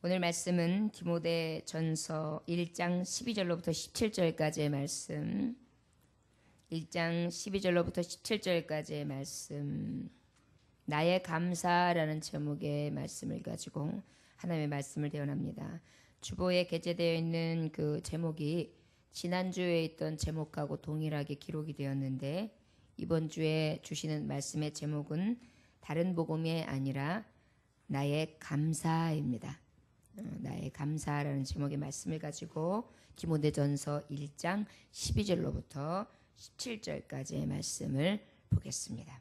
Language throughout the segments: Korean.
오늘 말씀은 디모데전서 1장 12절로부터 17절까지의 말씀, 1장 12절로부터 17절까지의 말씀, 나의 감사라는 제목의 말씀을 가지고 하나님의 말씀을 대언합니다. 주보에 게재되어 있는 그 제목이 지난주에 있던 제목하고 동일하게 기록이 되었는데, 이번 주에 주시는 말씀의 제목은 다른 복음이 아니라 나의 감사입니다. 나의 감사라는 제목의 말씀을 가지고 디모데전서 1장 12절로부터 17절까지의 말씀을 보겠습니다.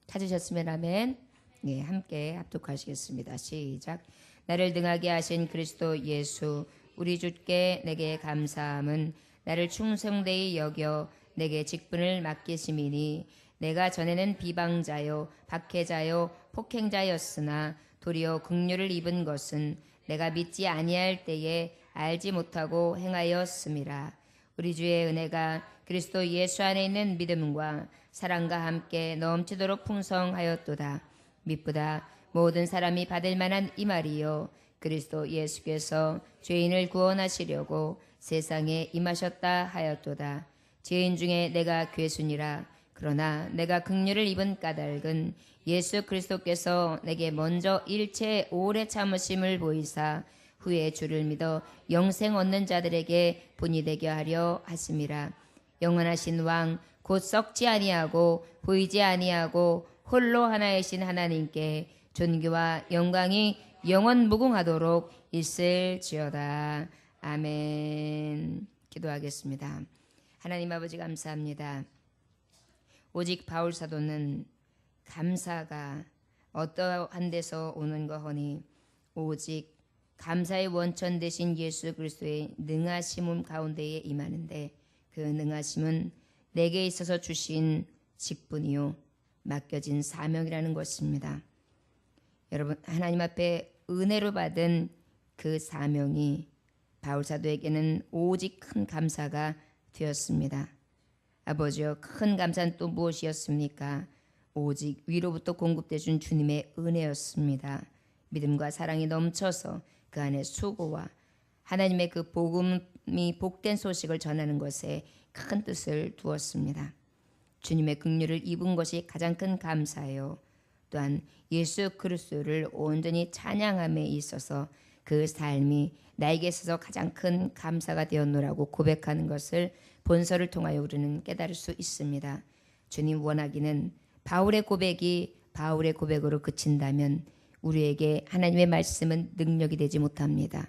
찾으셨으면 아멘. 네, 함께 합독하시겠습니다. 시작. 나를 등하게 하신 그리스도 예수 우리 주께 내게 감사함은 나를 충성되이 여겨 내게 직분을 맡기심이니, 내가 전에는 비방자요 박해자요 폭행자였으나 도리어 긍휼을 입은 것은 내가 믿지 아니할 때에 알지 못하고 행하였음이라. 우리 주의 은혜가 그리스도 예수 안에 있는 믿음과 사랑과 함께 넘치도록 풍성하였도다. 미쁘다 모든 사람이 받을 만한 이 말이요, 그리스도 예수께서 죄인을 구원하시려고 세상에 임하셨다 하였도다. 죄인 중에 내가 괴순이라. 그러나 내가 긍휼을 입은 까닭은 예수 그리스도께서 내게 먼저 일체의 오래 참으심을 보이사 후에 주를 믿어 영생 얻는 자들에게 본이 되게 하려 하심이라. 영원하신 왕 곧 썩지 아니하고 보이지 아니하고 홀로 하나이신 하나님께 존귀와 영광이 영원 무궁하도록 있을지어다. 아멘. 기도하겠습니다. 하나님 아버지, 감사합니다. 오직 바울 사도는 감사가 어떠한 데서 오는 거하니 오직 감사의 원천 되신 예수 그리스도의 능하심음 가운데에 임하는데, 그 능하심은 내게 있어서 주신 직분이요 맡겨진 사명이라는 것입니다. 여러분, 하나님 앞에 은혜로 받은 그 사명이 바울 사도에게는 오직 큰 감사가 되었습니다. 아버지여, 큰 감사는 또 무엇이었습니까? 오직 위로부터 공급되어 준 주님의 은혜였습니다. 믿음과 사랑이 넘쳐서 그 안에 수고와 하나님의 그 복음이 복된 소식을 전하는 것에 큰 뜻을 두었습니다. 주님의 긍휼을 입은 것이 가장 큰 감사요, 또한 예수 그리스도를 온전히 찬양함에 있어서 그 삶이 나에게 있어서 가장 큰 감사가 되었노라고 고백하는 것을 본서를 통하여 우리는 깨달을 수 있습니다. 주님 원하기는 바울의 고백이 바울의 고백으로 그친다면 우리에게 하나님의 말씀은 능력이 되지 못합니다.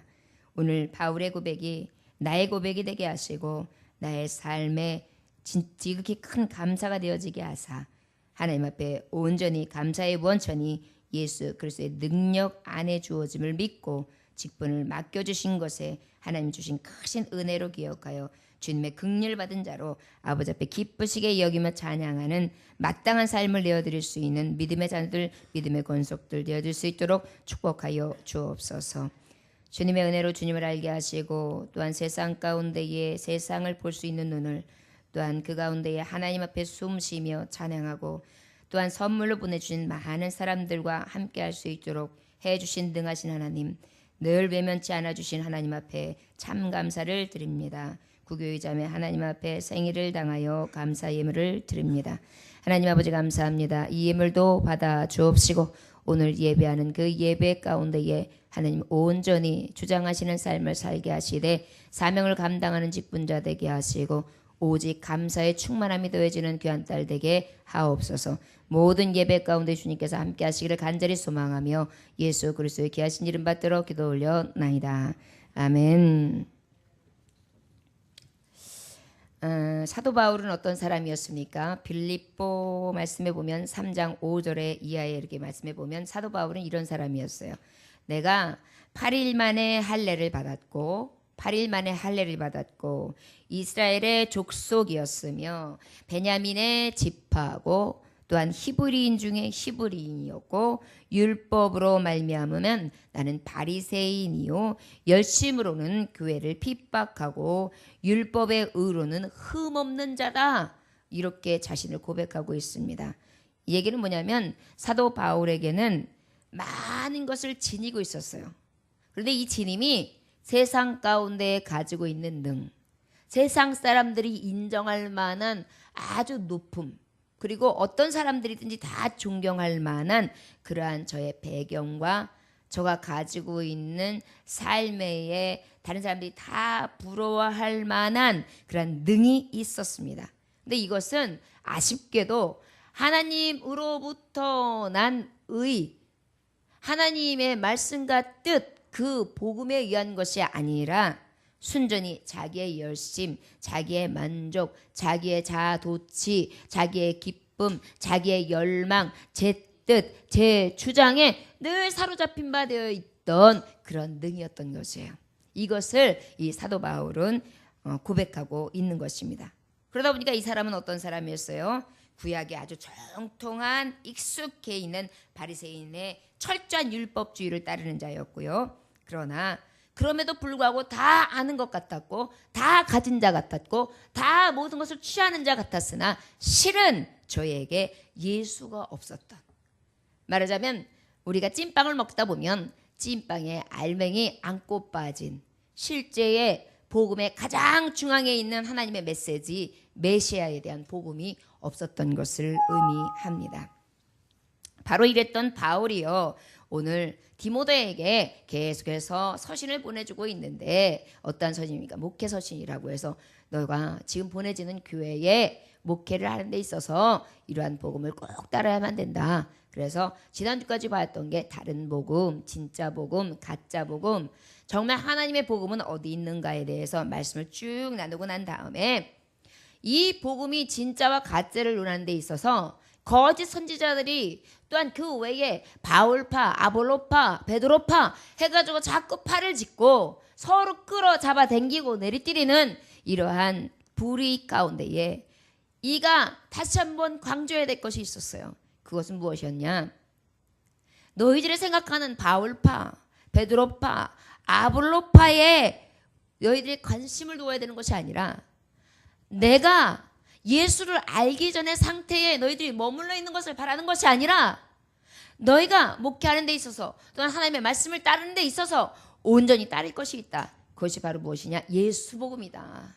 오늘 바울의 고백이 나의 고백이 되게 하시고 나의 삶에 지극히 큰 감사가 되어지게 하사 하나님 앞에 온전히 감사의 원천이 예수 그리스도의 능력 안에 주어짐을 믿고 직분을 맡겨주신 것에 하나님 주신 크신 은혜로 기억하여 주님의 긍휼 받은 자로 아버지 앞에 기쁘시게 여기며 찬양하는 마땅한 삶을 내어드릴 수 있는 믿음의 자들, 믿음의 권속들 되어줄 수 있도록 축복하여 주옵소서. 주님의 은혜로 주님을 알게 하시고, 또한 세상 가운데에 세상을 볼 수 있는 눈을, 또한 그 가운데에 하나님 앞에 숨쉬며 찬양하고, 또한 선물로 보내주신 많은 사람들과 함께 할 수 있도록 해주신 능하신 하나님, 늘 외면치 않아주신 하나님 앞에 참 감사를 드립니다. 구교의 자매 하나님 앞에 생일을 당하여 감사 예물을 드립니다. 하나님 아버지, 감사합니다. 이 예물도 받아 주옵시고 오늘 예배하는 그 예배 가운데에 하나님 온전히 주장하시는 삶을 살게 하시되 사명을 감당하는 직분자 되게 하시고 오직 감사의 충만함이 더해지는 귀한 딸 되게 하옵소서. 모든 예배 가운데 주님께서 함께 하시기를 간절히 소망하며 예수 그리스도의 귀하신 이름 받들어 기도 올려나이다. 아멘. 사도 바울은 어떤 사람이었습니까? 빌립보 말씀해 보면 3장 5절에 이하에 이렇게 말씀해 보면 사도 바울은 이런 사람이었어요. 내가 8일 만에 할례를 받았고 이스라엘의 족속이었으며 베냐민의 지파고 또한 히브리인 중에 히브리인이었고 율법으로 말미암으면 나는 바리새인이요 열심으로는 교회를 핍박하고 율법의 의로는 흠없는 자다, 이렇게 자신을 고백하고 있습니다. 이 얘기는 뭐냐면 사도 바울에게는 많은 것을 지니고 있었어요. 그런데 이 지님이 세상 가운데 가지고 있는 능, 세상 사람들이 인정할 만한 아주 높음, 그리고 어떤 사람들이든지 다 존경할 만한 그러한 저의 배경과 저가 가지고 있는 삶에 다른 사람들이 다 부러워할 만한 그런 능이 있었습니다. 근데 이것은 아쉽게도 하나님으로부터 난 의, 하나님의 말씀과 뜻, 그 복음에 의한 것이 아니라 순전히 자기의 열심, 자기의 만족, 자기의 자아도취, 자기의 기쁨, 자기의 열망, 제 뜻, 제 주장에 늘 사로잡힌 바 되어 있던 그런 능이었던 것이에요. 이것을 이 사도 바울은 고백하고 있는 것입니다. 그러다 보니까 이 사람은 어떤 사람이었어요? 구약에 아주 정통한 익숙해 있는 바리새인의 철저한 율법주의를 따르는 자였고요. 그러나 그럼에도 불구하고 다 아는 것 같았고, 다 가진 자 같았고, 다 모든 것을 취하는 자 같았으나 실은 저에게 예수가 없었던, 말하자면 우리가 찐빵을 먹다 보면 찐빵에 알맹이 안고 빠진 실제의 복음의 가장 중앙에 있는 하나님의 메시지 메시아에 대한 복음이 없었던 것을 의미합니다. 바로 이랬던 바울이요, 오늘 디모데에게 계속해서 서신을 보내주고 있는데, 어떤 서신입니까? 목회 서신이라고 해서 너가 지금 보내지는 교회에 목회를 하는 데 있어서 이러한 복음을 꼭 따라야만 된다. 그래서 지난주까지 봤던 게 다른 복음, 진짜 복음, 가짜 복음, 정말 하나님의 복음은 어디 있는가에 대해서 말씀을 쭉 나누고 난 다음에 이 복음이 진짜와 가짜를 논하는 데 있어서 거짓 선지자들이 또한 그 외에 바울파, 아볼로파, 베드로파 해가지고 자꾸 팔을 짚고 서로 끌어잡아 당기고 내리뛰리는 이러한 불의 가운데에 이가 다시 한번 강조해야 될 것이 있었어요. 그것은 무엇이었냐? 너희들이 생각하는 바울파, 베드로파, 아볼로파에 너희들이 관심을 두어야 되는 것이 아니라, 내가 예수를 알기 전의 상태에 너희들이 머물러 있는 것을 바라는 것이 아니라, 너희가 목회하는 데 있어서 또한 하나님의 말씀을 따르는 데 있어서 온전히 따를 것이 있다. 그것이 바로 무엇이냐? 예수 복음이다.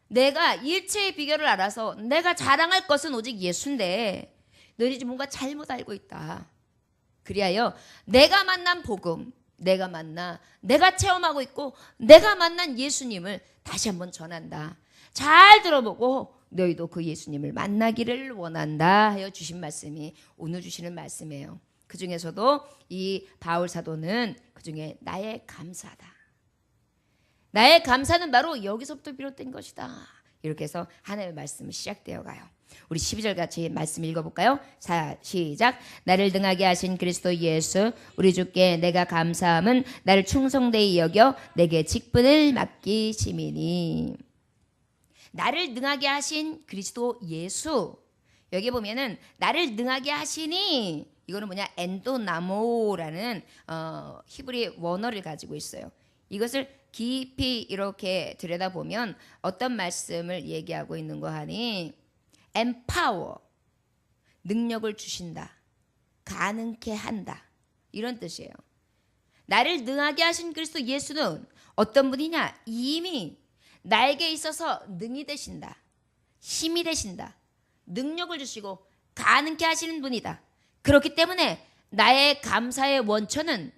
내가 일체의 비결을 알아서 내가 자랑할 것은 오직 예수인데 너희들이 뭔가 잘못 알고 있다. 그리하여 내가 만난 복음, 내가 체험하고 있고 내가 만난 예수님을 다시 한번 전한다. 잘 들어보고 너희도 그 예수님을 만나기를 원한다 하여 주신 말씀이 오늘 주시는 말씀이에요. 그 중에서도 이 바울 사도는 그 중에 나의 감사다. 나의 감사는 바로 여기서부터 비롯된 것이다. 이렇게 해서 하나님의 말씀이 시작되어 가요. 우리 12절 같이 말씀 읽어볼까요? 시작. 나를 등하게 하신 그리스도 예수 우리 주께 내가 감사함은 나를 충성되이 여겨 내게 직분을 맡기심이니. 나를 능하게 하신 그리스도 예수. 여기 보면은 나를 능하게 하시니, 이거는 뭐냐? 엔도나모라는 히브리 원어를 가지고 있어요. 이것을 깊이 이렇게 들여다보면 어떤 말씀을 얘기하고 있는 거 하니, empower, 능력을 주신다, 가능케 한다, 이런 뜻이에요. 나를 능하게 하신 그리스도 예수는 어떤 분이냐? 이미 나에게 있어서 능이 되신다, 힘이 되신다, 능력을 주시고 가능케 하시는 분이다. 그렇기 때문에 나의 감사의 원천은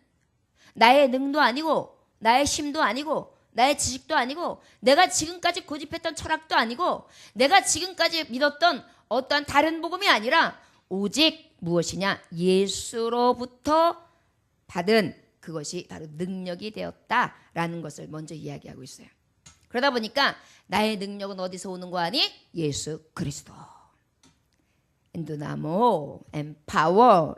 나의 능도 아니고 나의 힘도 아니고 나의 지식도 아니고 내가 지금까지 고집했던 철학도 아니고 내가 지금까지 믿었던 어떠한 다른 복음이 아니라 오직 무엇이냐? 예수로부터 받은 그것이 바로 능력이 되었다라는 것을 먼저 이야기하고 있어요. 그러다 보니까 나의 능력은 어디서 오는 거 아니? 예수 그리스도. 엔도나모, empower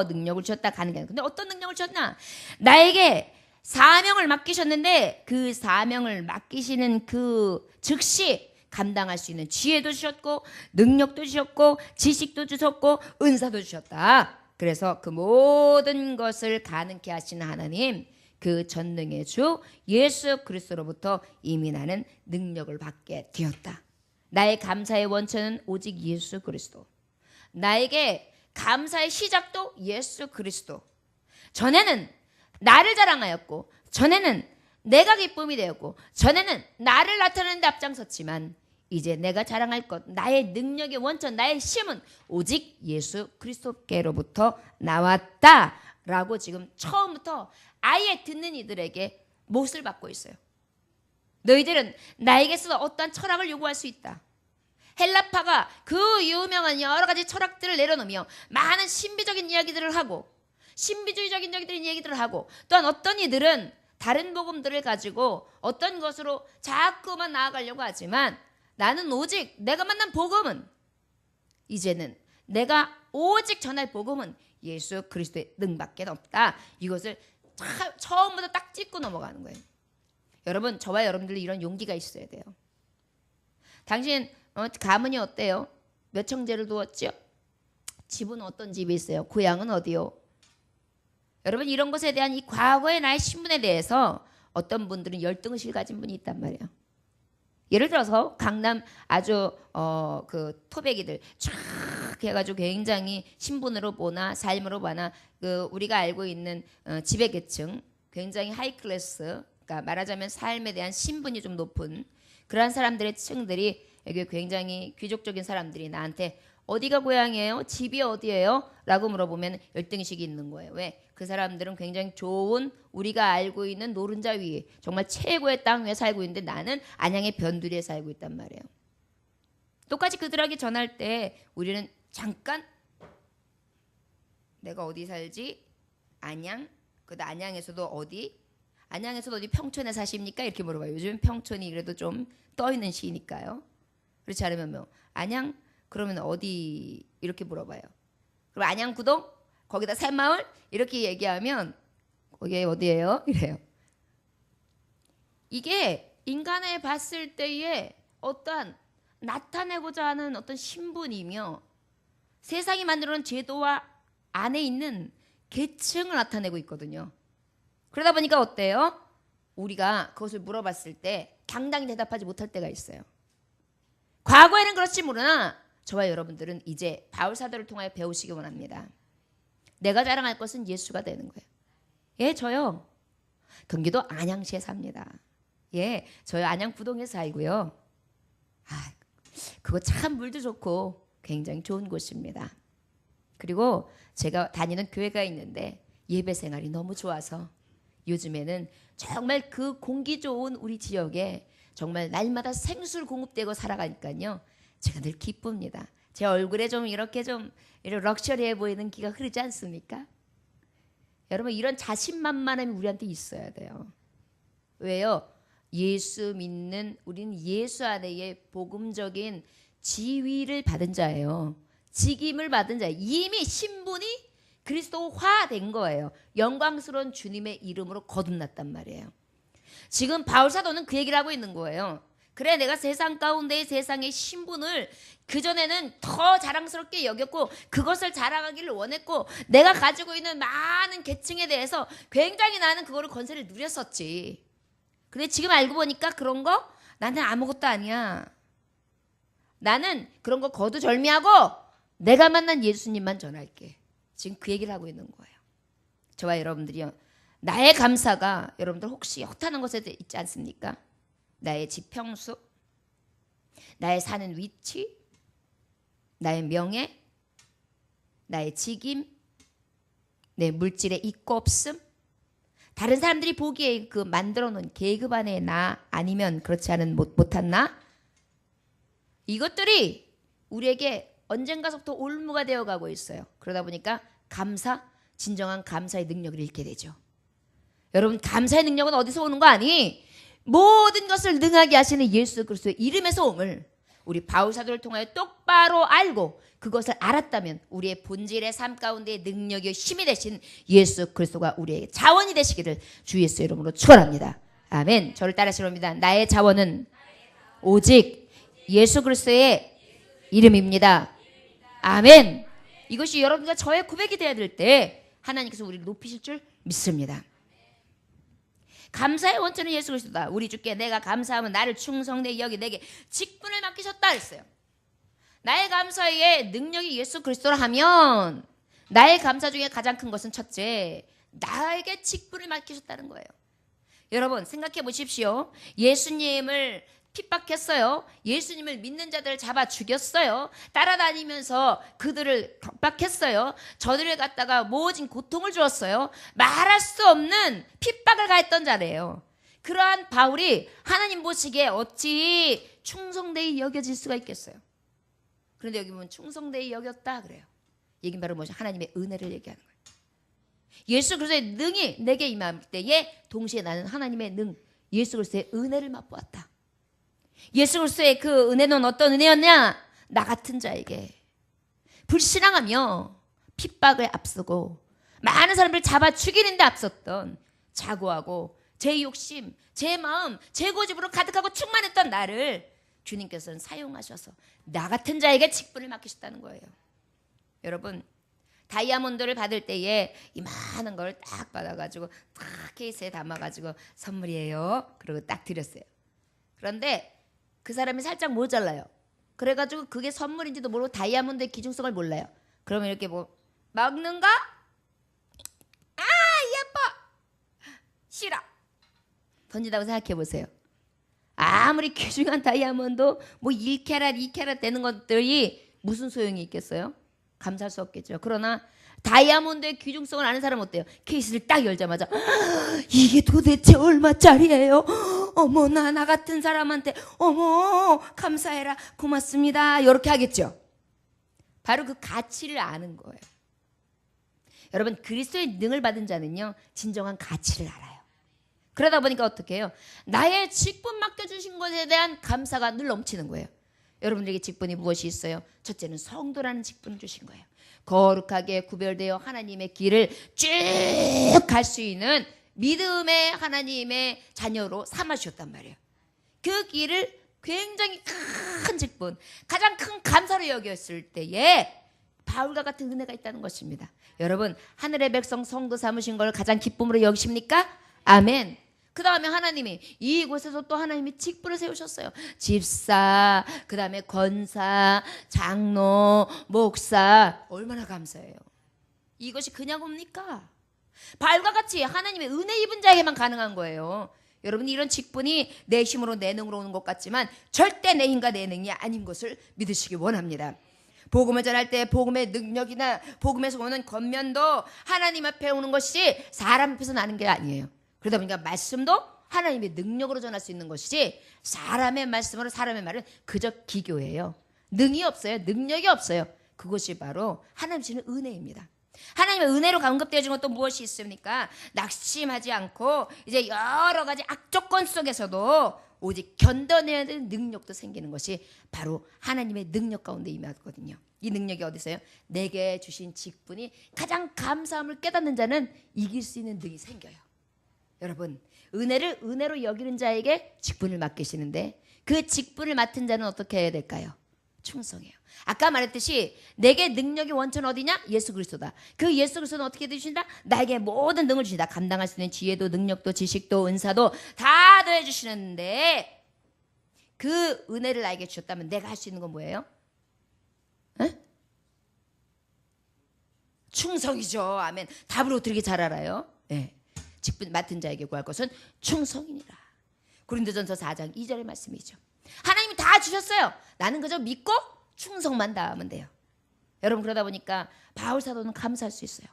능력을 주셨다 가는 게 아니라. 근데 어떤 능력을 주셨나? 나에게 사명을 맡기셨는데 그 사명을 맡기시는 그 즉시 감당할 수 있는 지혜도 주셨고 능력도 주셨고 지식도 주셨고 은사도 주셨다. 그래서 그 모든 것을 가능케 하시는 하나님, 그 전능의 주 예수 그리스도로부터 이미 나는 능력을 받게 되었다. 나의 감사의 원천은 오직 예수 그리스도. 나에게 감사의 시작도 예수 그리스도. 전에는 나를 자랑하였고 전에는 내가 기쁨이 되었고 전에는 나를 나타내는 데 앞장섰지만 이제 내가 자랑할 것, 나의 능력의 원천, 나의 힘은 오직 예수 그리스도께로부터 나왔다라고 지금 처음부터 아예 듣는 이들에게 못을 받고 있어요. 너희들은 나에게서 어떠한 철학을 요구할 수 있다. 헬라파가 그 유명한 여러 가지 철학들을 내려놓으며 많은 신비적인 이야기들을 하고 신비주의적인 이야기들을 하고 또한 어떤 이들은 다른 복음들을 가지고 어떤 것으로 자꾸만 나아가려고 하지만 나는 오직 내가 만난 복음은 이제는 내가 오직 전할 복음은 예수 그리스도의 능밖에 없다. 이것을 처음부터 딱 짚고 넘어가는 거예요. 여러분, 저와 여러분들 이런 용기가 있어야 돼요. 당신 가문이 어때요? 몇 형제를 두었죠? 집은 어떤 집이 있어요? 고향은 어디요? 여러분, 이런 것에 대한 이 과거의 나의 신분에 대해서 어떤 분들은 열등의식을 가진 분이 있단 말이에요. 예를 들어서 강남 아주 그 토백이들 쫙 해가지고 굉장히 신분으로 보나 삶으로 보나 그 우리가 알고 있는 지배계층 굉장히 하이 클래스, 그러니까 말하자면 삶에 대한 신분이 좀 높은 그러한 사람들의 층들이 여기 굉장히 귀족적인 사람들이 나한테 어디가 고향이에요? 집이 어디예요? 라고 물어보면 열등의식이 있는 거예요. 왜? 그 사람들은 굉장히 좋은 우리가 알고 있는 노른자 위에 정말 최고의 땅 위에 살고 있는데 나는 안양의 변두리에 살고 있단 말이에요. 똑같이 그들에게 전할 때 우리는 잠깐 내가 어디 살지? 안양? 그다음 안양에서도 어디? 안양에서도 어디 평촌에 사십니까? 이렇게 물어봐요. 요즘 평촌이 그래도 좀 떠있는 시니까요. 그렇지 않으면 뭐 안양? 그러면 어디? 이렇게 물어봐요. 그럼 안양구동? 거기다 새마을? 이렇게 얘기하면 거기 어디예요? 이래요. 이게 인간에 봤을 때에 어떠한 나타내고자 하는 어떤 신분이며 세상이 만들어놓은 제도와 안에 있는 계층을 나타내고 있거든요. 그러다 보니까 어때요? 우리가 그것을 물어봤을 때 당당히 대답하지 못할 때가 있어요. 과거에는 그렇지 모르나 저와 여러분들은 이제 바울 사도를 통하여 배우시기 원합니다. 내가 자랑할 것은 예수가 되는 거예요. 예, 저요. 경기도 안양시에 삽니다. 예, 저요 안양구동에 살고요. 그거 참 물도 좋고 굉장히 좋은 곳입니다. 그리고 제가 다니는 교회가 있는데 예배 생활이 너무 좋아서 요즘에는 정말 그 공기 좋은 우리 지역에 정말 날마다 생수를 공급되고 살아가니까요. 제가 늘 기쁩니다. 제 얼굴에 좀 이렇게 럭셔리해 보이는 기가 흐르지 않습니까? 여러분, 이런 자신만만함이 우리한테 있어야 돼요. 왜요? 예수 믿는 우리는 예수 안에의 복음적인 지위를 받은 자예요. 직임을 받은 자예요. 이미 신분이 그리스도화된 거예요. 영광스러운 주님의 이름으로 거듭났단 말이에요. 지금 바울 사도는 그 얘기를 하고 있는 거예요. 그래, 내가 세상 가운데의 세상의 신분을 그전에는 더 자랑스럽게 여겼고 그것을 자랑하기를 원했고 내가 가지고 있는 많은 계층에 대해서 굉장히 나는 그거를 권세를 누렸었지. 근데 지금 알고 보니까 그런 거 나는 아무것도 아니야. 나는 그런 거 거두절미하고 내가 만난 예수님만 전할게. 지금 그 얘기를 하고 있는 거예요. 저와 여러분들이요. 나의 감사가 여러분들 혹시 허탄한 것에 있지 않습니까? 나의 지평수, 나의 사는 위치, 나의 명예, 나의 직임, 내 물질의 있고 없음, 다른 사람들이 보기에 그 만들어 놓은 계급 안에 나 아니면 그렇지 않은 못한 나, 이것들이 우리에게 언젠가부터 올무가 되어가고 있어요. 그러다 보니까 진정한 감사의 능력을 잃게 되죠. 여러분, 감사의 능력은 어디서 오는 거 아니? 모든 것을 능하게 하시는 예수 그리스도의 이름에서 옴을 우리 바울 사도를 통하여 똑바로 알고 그것을 알았다면 우리의 본질의 삶 가운데 능력이 힘이 되신 예수 그리스도가 우리에게 자원이 되시기를 주 예수 이름으로 축원합니다. 아멘. 저를 따라하시렵니다. 나의 자원은 오직 예수 그리스도의 이름입니다. 아멘. 이것이 여러분과 저의 고백이 되어야 될 때 하나님께서 우리를 높이실 줄 믿습니다. 감사의 원천은 예수 그리스도다. 우리 주께 내가 감사하면 나를 충성되게 여기 내게 직분을 맡기셨다 했어요. 나의 감사의 능력이 예수 그리스도라 하면 나의 감사 중에 가장 큰 것은 첫째, 나에게 직분을 맡기셨다는 거예요. 여러분 생각해 보십시오. 예수님을 핍박했어요. 예수님을 믿는 자들을 잡아 죽였어요. 따라다니면서 그들을 겁박했어요. 저들을 갖다가 모진 고통을 주었어요. 말할 수 없는 핍박을 가했던 자래요. 그러한 바울이 하나님 보시기에 어찌 충성되이 여겨질 수가 있겠어요. 그런데 여기 보면 충성되이 여겼다 그래요. 이게 바로 뭐죠? 하나님의 은혜를 얘기하는 거예요. 예수 그리스도의 능이 내게 임할 때에 동시에 나는 하나님의 능, 예수 그리스도의 은혜를 맛보았다. 예수 그리스도의 그 은혜는 어떤 은혜였냐? 나 같은 자에게 불신앙하며 핍박을 앞서고 많은 사람들을 잡아 죽이는 데 앞섰던 자고하고 제 욕심, 제 마음, 제 고집으로 가득하고 충만했던 나를 주님께서는 사용하셔서 나 같은 자에게 직분을 맡기셨다는 거예요. 여러분 다이아몬드를 받을 때에 이만한 걸 딱 받아가지고 딱 케이스에 담아가지고 선물이에요. 그리고 딱 드렸어요. 그런데 그 사람이 살짝 모자라요. 그래가지고 그게 선물인지도 모르고 다이아몬드의 기중성을 몰라요. 그러면 이렇게 뭐 먹는가? 아 예뻐! 싫어! 던진다고 생각해 보세요. 아무리 귀중한 다이아몬드 뭐 1캐럿 2캐럿 되는 것들이 무슨 소용이 있겠어요? 감사할 수 없겠죠. 그러나 다이아몬드의 귀중성을 아는 사람은 어때요? 케이스를 딱 열자마자 이게 도대체 얼마짜리예요? 어머 나 같은 사람한테 어머 감사해라 고맙습니다 이렇게 하겠죠. 바로 그 가치를 아는 거예요. 여러분 그리스도의 능을 받은 자는요 진정한 가치를 알아요. 그러다 보니까 어떻게 해요? 나의 직분 맡겨주신 것에 대한 감사가 늘 넘치는 거예요. 여러분들에게 직분이 무엇이 있어요? 첫째는 성도라는 직분을 주신 거예요. 거룩하게 구별되어 하나님의 길을 쭉 갈 수 있는 믿음의 하나님의 자녀로 삼아주셨단 말이에요. 그 길을 굉장히 큰 직분, 가장 큰 감사로 여겼을 때에 바울과 같은 은혜가 있다는 것입니다. 여러분 하늘의 백성 성도 삼으신 걸 가장 기쁨으로 여기십니까? 아멘. 그 다음에 하나님이 이곳에서 또 하나님이 직분을 세우셨어요. 집사, 그 다음에 권사, 장로, 목사. 얼마나 감사해요. 이것이 그냥 옵니까? 바울과 같이 하나님의 은혜 입은 자에게만 가능한 거예요. 여러분 이런 직분이 내 힘으로 내 능으로 오는 것 같지만 절대 내 힘과 내 능이 아닌 것을 믿으시기 원합니다. 복음을 전할 때 복음의 능력이나 복음에서 오는 권면도 하나님 앞에 오는 것이 사람 앞에서 나는 게 아니에요. 그러다 보니까 말씀도 하나님의 능력으로 전할 수 있는 것이지 사람의 말씀으로 사람의 말은 그저 기교예요. 능이 없어요. 능력이 없어요. 그것이 바로 하나님 주시는 은혜입니다. 하나님의 은혜로 감급되어진 것도 무엇이 있습니까? 낙심하지 않고 이제 여러 가지 악조건 속에서도 오직 견뎌내야 되는 능력도 생기는 것이 바로 하나님의 능력 가운데 임하거든요. 이 능력이 어디서요? 내게 주신 직분이 가장 감사함을 깨닫는 자는 이길 수 있는 능이 생겨요. 여러분 은혜를 은혜로 여기는 자에게 직분을 맡기시는데 그 직분을 맡은 자는 어떻게 해야 될까요? 충성해요. 아까 말했듯이 내게 능력의 원천 어디냐? 예수 그리스도다. 그 예수 그리스도는 어떻게 주신다? 나에게 모든 능을 주신다. 감당할 수 있는 지혜도 능력도 지식도 은사도 다 더해 주시는데 그 은혜를 나에게 주셨다면 내가 할 수 있는 건 뭐예요? 에? 충성이죠. 아멘. 답을 어떻게 잘 알아요? 네. 직분 맡은 자에게 구할 것은 충성이니라. 고린도전서 4장 2절의 말씀이죠. 하나님이 다 주셨어요. 나는 그저 믿고 충성만 다하면 돼요. 여러분 그러다 보니까 바울 사도는 감사할 수 있어요.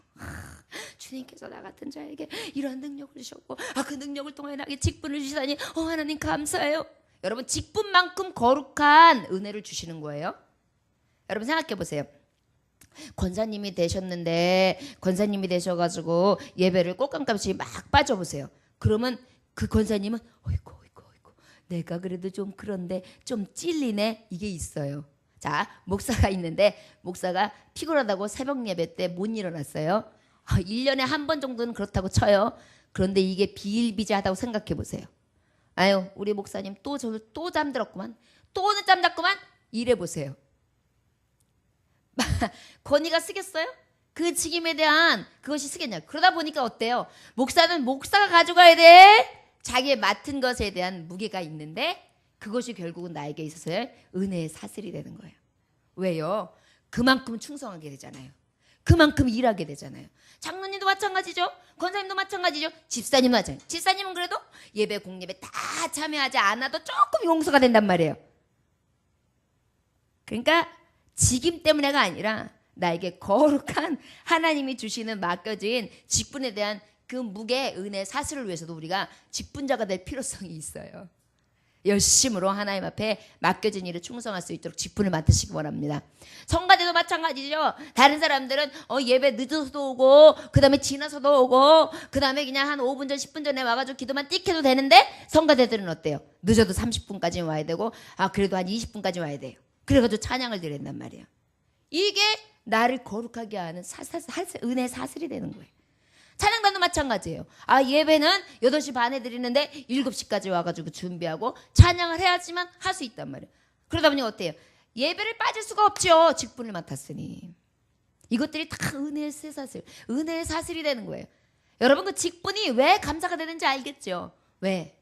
주님께서 나 같은 자에게 이러한 능력을 주셨고 그 능력을 통해 나에게 직분을 주시다니 하나님 감사해요. 여러분 직분만큼 거룩한 은혜를 주시는 거예요. 여러분 생각해 보세요. 권사님이 되셨는데 권사님이 되셔가지고 예배를 꽃감같이 막 빠져보세요. 그러면 그 권사님은 어이구 내가 그래도 좀 그런데 좀 찔리네 이게 있어요. 자 목사가 있는데 목사가 피곤하다고 새벽 예배 때 못 일어났어요. 1년에 한 번 정도는 그렇다고 쳐요. 그런데 이게 비일비재하다고 생각해 보세요. 아유 우리 목사님 또 잠들었구만 또 늦잠 잤구만 이래 보세요. 권위가 쓰겠어요? 그 직임에 대한 그것이 쓰겠냐. 그러다 보니까 어때요? 목사는 목사가 가져가야 돼. 자기의 맡은 것에 대한 무게가 있는데 그것이 결국은 나에게 있어서의 은혜의 사슬이 되는 거예요. 왜요? 그만큼 충성하게 되잖아요. 그만큼 일하게 되잖아요. 장로님도 마찬가지죠. 권사님도 마찬가지죠. 집사님도 마찬가지죠. 집사님은 그래도 예배 공예배 다 참여하지 않아도 조금 용서가 된단 말이에요. 그러니까 직임 때문에가 아니라 나에게 거룩한 하나님이 주시는 맡겨진 직분에 대한 그 무게, 은혜, 사슬을 위해서도 우리가 직분자가 될 필요성이 있어요. 열심으로 하나님 앞에 맡겨진 일에 충성할 수 있도록 직분을 맡으시기 바랍니다. 성가대도 마찬가지죠. 다른 사람들은 예배 늦어서도 오고 그 다음에 지나서도 오고 그 다음에 그냥 한 5분 전 10분 전에 와가지고 기도만 띡 해도 되는데 성가대들은 어때요? 늦어도 30분까지 와야 되고 그래도 한 20분까지 와야 돼요. 그래가지고 찬양을 드린단 말이에요. 이게 나를 거룩하게 하는 은혜의 사슬이 되는 거예요. 찬양단도 마찬가지예요. 예배는 8시 반에 드리는데 7시까지 와가지고 준비하고 찬양을 해야지만 할 수 있단 말이에요. 그러다 보니 어때요? 예배를 빠질 수가 없죠. 직분을 맡았으니. 이것들이 다 은혜의 사슬, 은혜의 사슬이 되는 거예요. 여러분 그 직분이 왜 감사가 되는지 알겠죠? 왜?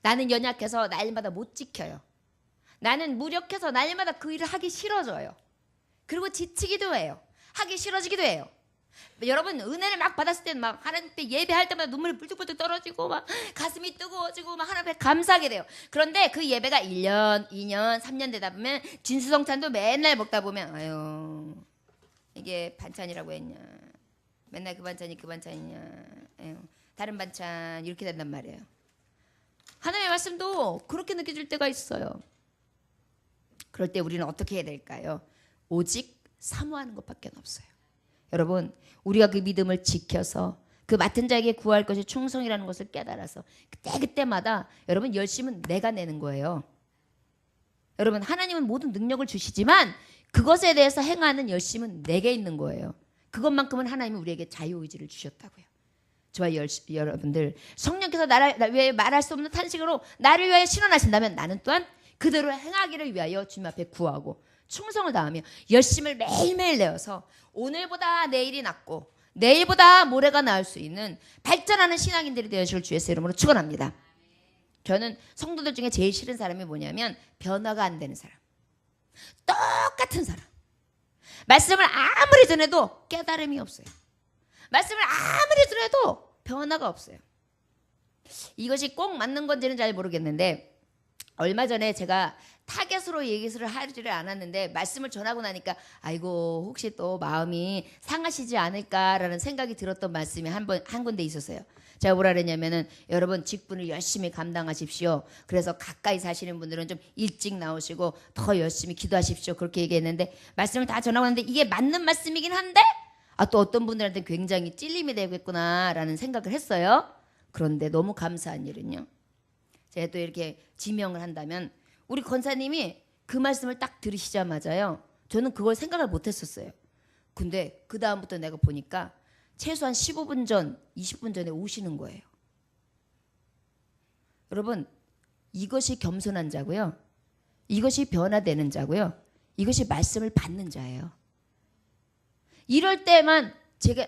나는 연약해서 날마다 못 지켜요. 나는 무력해서 날마다 그 일을 하기 싫어져요. 그리고 지치기도 해요. 하기 싫어지기도 해요. 여러분 은혜를 막 받았을 때는 막 하나님 앞에 예배할 때마다 눈물이 불뚝불뚝 떨어지고 막 가슴이 뜨거워지고 막 하나님 앞에 감사하게 돼요. 그런데 그 예배가 1년, 2년, 3년 되다 보면 진수성찬도 맨날 먹다 보면 아유 이게 반찬이라고 했냐, 맨날 그 반찬이 그 반찬이냐, 아유, 다른 반찬 이렇게 된단 말이에요. 하나님의 말씀도 그렇게 느껴질 때가 있어요. 그럴 때 우리는 어떻게 해야 될까요? 오직 사모하는 것밖에 없어요. 여러분 우리가 그 믿음을 지켜서 그 맡은 자에게 구할 것이 충성이라는 것을 깨달아서 그때마다 여러분 열심은 내가 내는 거예요. 여러분 하나님은 모든 능력을 주시지만 그것에 대해서 행하는 열심은 내게 있는 거예요. 그것만큼은 하나님은 우리에게 자유의지를 주셨다고요. 저와 여러분들 성령께서 나를 위해 말할 수 없는 탄식으로 나를 위하여 신원하신다면 나는 또한 그대로 행하기를 위하여 주님 앞에 구하고 충성을 다하며 열심을 매일매일 내어서 오늘보다 내일이 낫고 내일보다 모레가 나을 수 있는 발전하는 신앙인들이 되어주실 주의 이름으로 축원합니다. 저는 성도들 중에 제일 싫은 사람이 뭐냐면 변화가 안 되는 사람, 똑같은 사람, 말씀을 아무리 전해도 깨달음이 없어요. 말씀을 아무리 들어도 변화가 없어요. 이것이 꼭 맞는 건지는 잘 모르겠는데 얼마 전에 제가 타겟으로 얘기를 하지를 않았는데 말씀을 전하고 나니까 아이고 혹시 또 마음이 상하시지 않을까라는 생각이 들었던 말씀이 한 군데 있었어요. 제가 뭐라 그랬냐면은 여러분 직분을 열심히 감당하십시오. 그래서 가까이 사시는 분들은 좀 일찍 나오시고 더 열심히 기도하십시오. 그렇게 얘기했는데 말씀을 다 전하고 났는데 이게 맞는 말씀이긴 한데 또 어떤 분들한테 굉장히 찔림이 되겠구나라는 생각을 했어요. 그런데 너무 감사한 일은요. 제가 또 이렇게 지명을 한다면 우리 권사님이 그 말씀을 딱 들으시자마자요. 저는 그걸 생각을 못 했었어요. 근데 그 다음부터 내가 보니까 최소한 15분 전, 20분 전에 오시는 거예요. 여러분 이것이 겸손한 자고요. 이것이 변화되는 자고요. 이것이 말씀을 받는 자예요. 이럴 때만 제가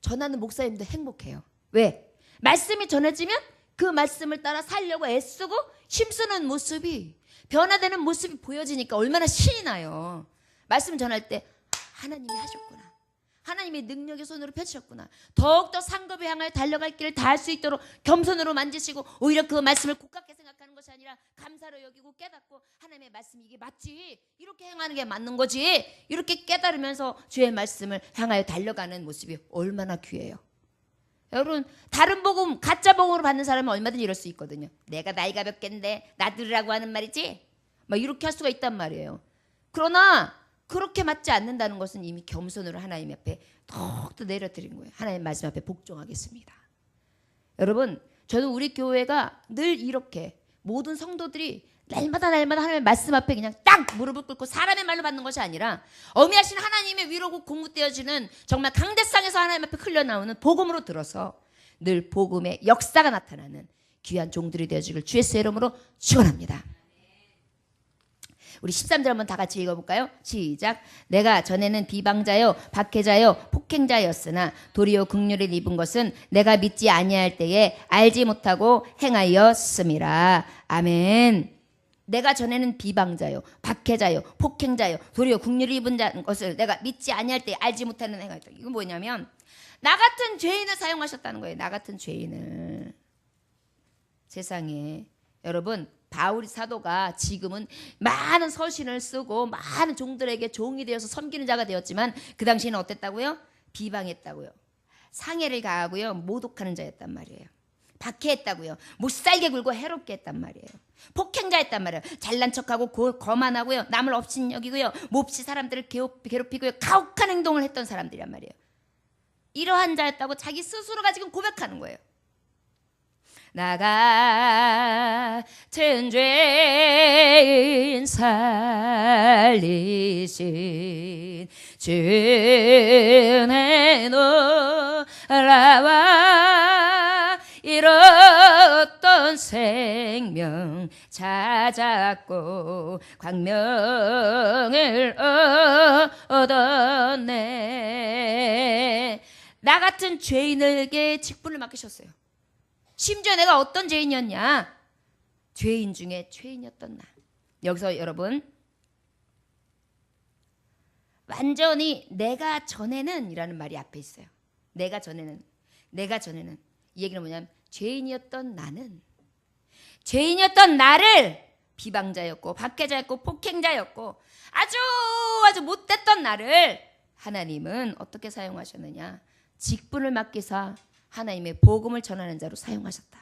전하는 목사님도 행복해요. 왜? 말씀이 전해지면 그 말씀을 따라 살려고 애쓰고 힘쓰는 모습이 변화되는 모습이 보여지니까 얼마나 신이 나요. 말씀 전할 때 하나님이 하셨구나. 하나님의 능력의 손으로 펼치셨구나. 더욱더 상급에 향하여 달려갈 길을 다 할 수 있도록 겸손으로 만지시고 오히려 그 말씀을 고깝게 생각하는 것이 아니라 감사로 여기고 깨닫고 하나님의 말씀이 이게 맞지. 이렇게 행하는 게 맞는 거지. 이렇게 깨달으면서 주의 말씀을 향하여 달려가는 모습이 얼마나 귀해요. 여러분 다른 복음 가짜 복음으로 받는 사람은 얼마든지 이럴 수 있거든요. 내가 나이가 몇 갠데 나 들으라고 하는 말이지 막 이렇게 할 수가 있단 말이에요. 그러나 그렇게 맞지 않는다는 것은 이미 겸손으로 하나님 앞에 더욱더 내려드린 거예요. 하나님 말씀 앞에 복종하겠습니다. 여러분 저는 우리 교회가 늘 이렇게 모든 성도들이 날마다 하나님의 말씀 앞에 그냥 딱 무릎을 꿇고 사람의 말로 받는 것이 아니라 어미하신 하나님의 위로고 공급되어지는 정말 강대상에서 하나님 앞에 흘러나오는 복음으로 들어서 늘 복음의 역사가 나타나는 귀한 종들이 되어지길 주의 이름으로 축원합니다. 우리 13절 한번 다 같이 읽어볼까요? 시작. 내가 전에는 비방자요 박해자요 폭행자였으나 도리어 긍휼을 입은 것은 내가 믿지 아니할 때에 알지 못하고 행하였음이라. 아멘. 내가 전에는 비방자요, 박해자요, 폭행자요, 도리어 국률을 입은 것을 내가 믿지 아니할 때 알지 못하는 행위가 있다. 이건 뭐냐면 나 같은 죄인을 사용하셨다는 거예요. 나 같은 죄인을. 세상에 여러분, 바울 사도가 지금은 많은 서신을 쓰고 많은 종들에게 종이 되어서 섬기는 자가 되었지만 그 당시에는 어땠다고요? 비방했다고요. 상해를 가하고요, 모독하는 자였단 말이에요. 박해했다고요. 못살게 굴고 해롭게 했단 말이에요. 폭행자였단 말이에요. 잘난 척하고 거만하고요, 남을 업신여기고요, 몹시 사람들을 괴롭히고요, 가혹한 행동을 했던 사람들이란 말이에요. 이러한 자였다고 자기 스스로가 지금 고백하는 거예요. 나 같은 죄인 살리신 주의 노라와 잃었던 생명 찾았고 광명을 얻었네. 나 같은 죄인에게 직분을 맡기셨어요. 심지어 내가 어떤 죄인이었냐? 죄인 중에 죄인이었던 나. 여기서 여러분, 완전히 내가 전에는 이라는 말이 앞에 있어요. 내가 전에는 이 얘기는 뭐냐면 죄인이었던 나를 비방자였고 박해자였고 폭행자였고 아주 못됐던 나를 하나님은 어떻게 사용하셨느냐? 직분을 맡기사 하나님의 복음을 전하는 자로 사용하셨다.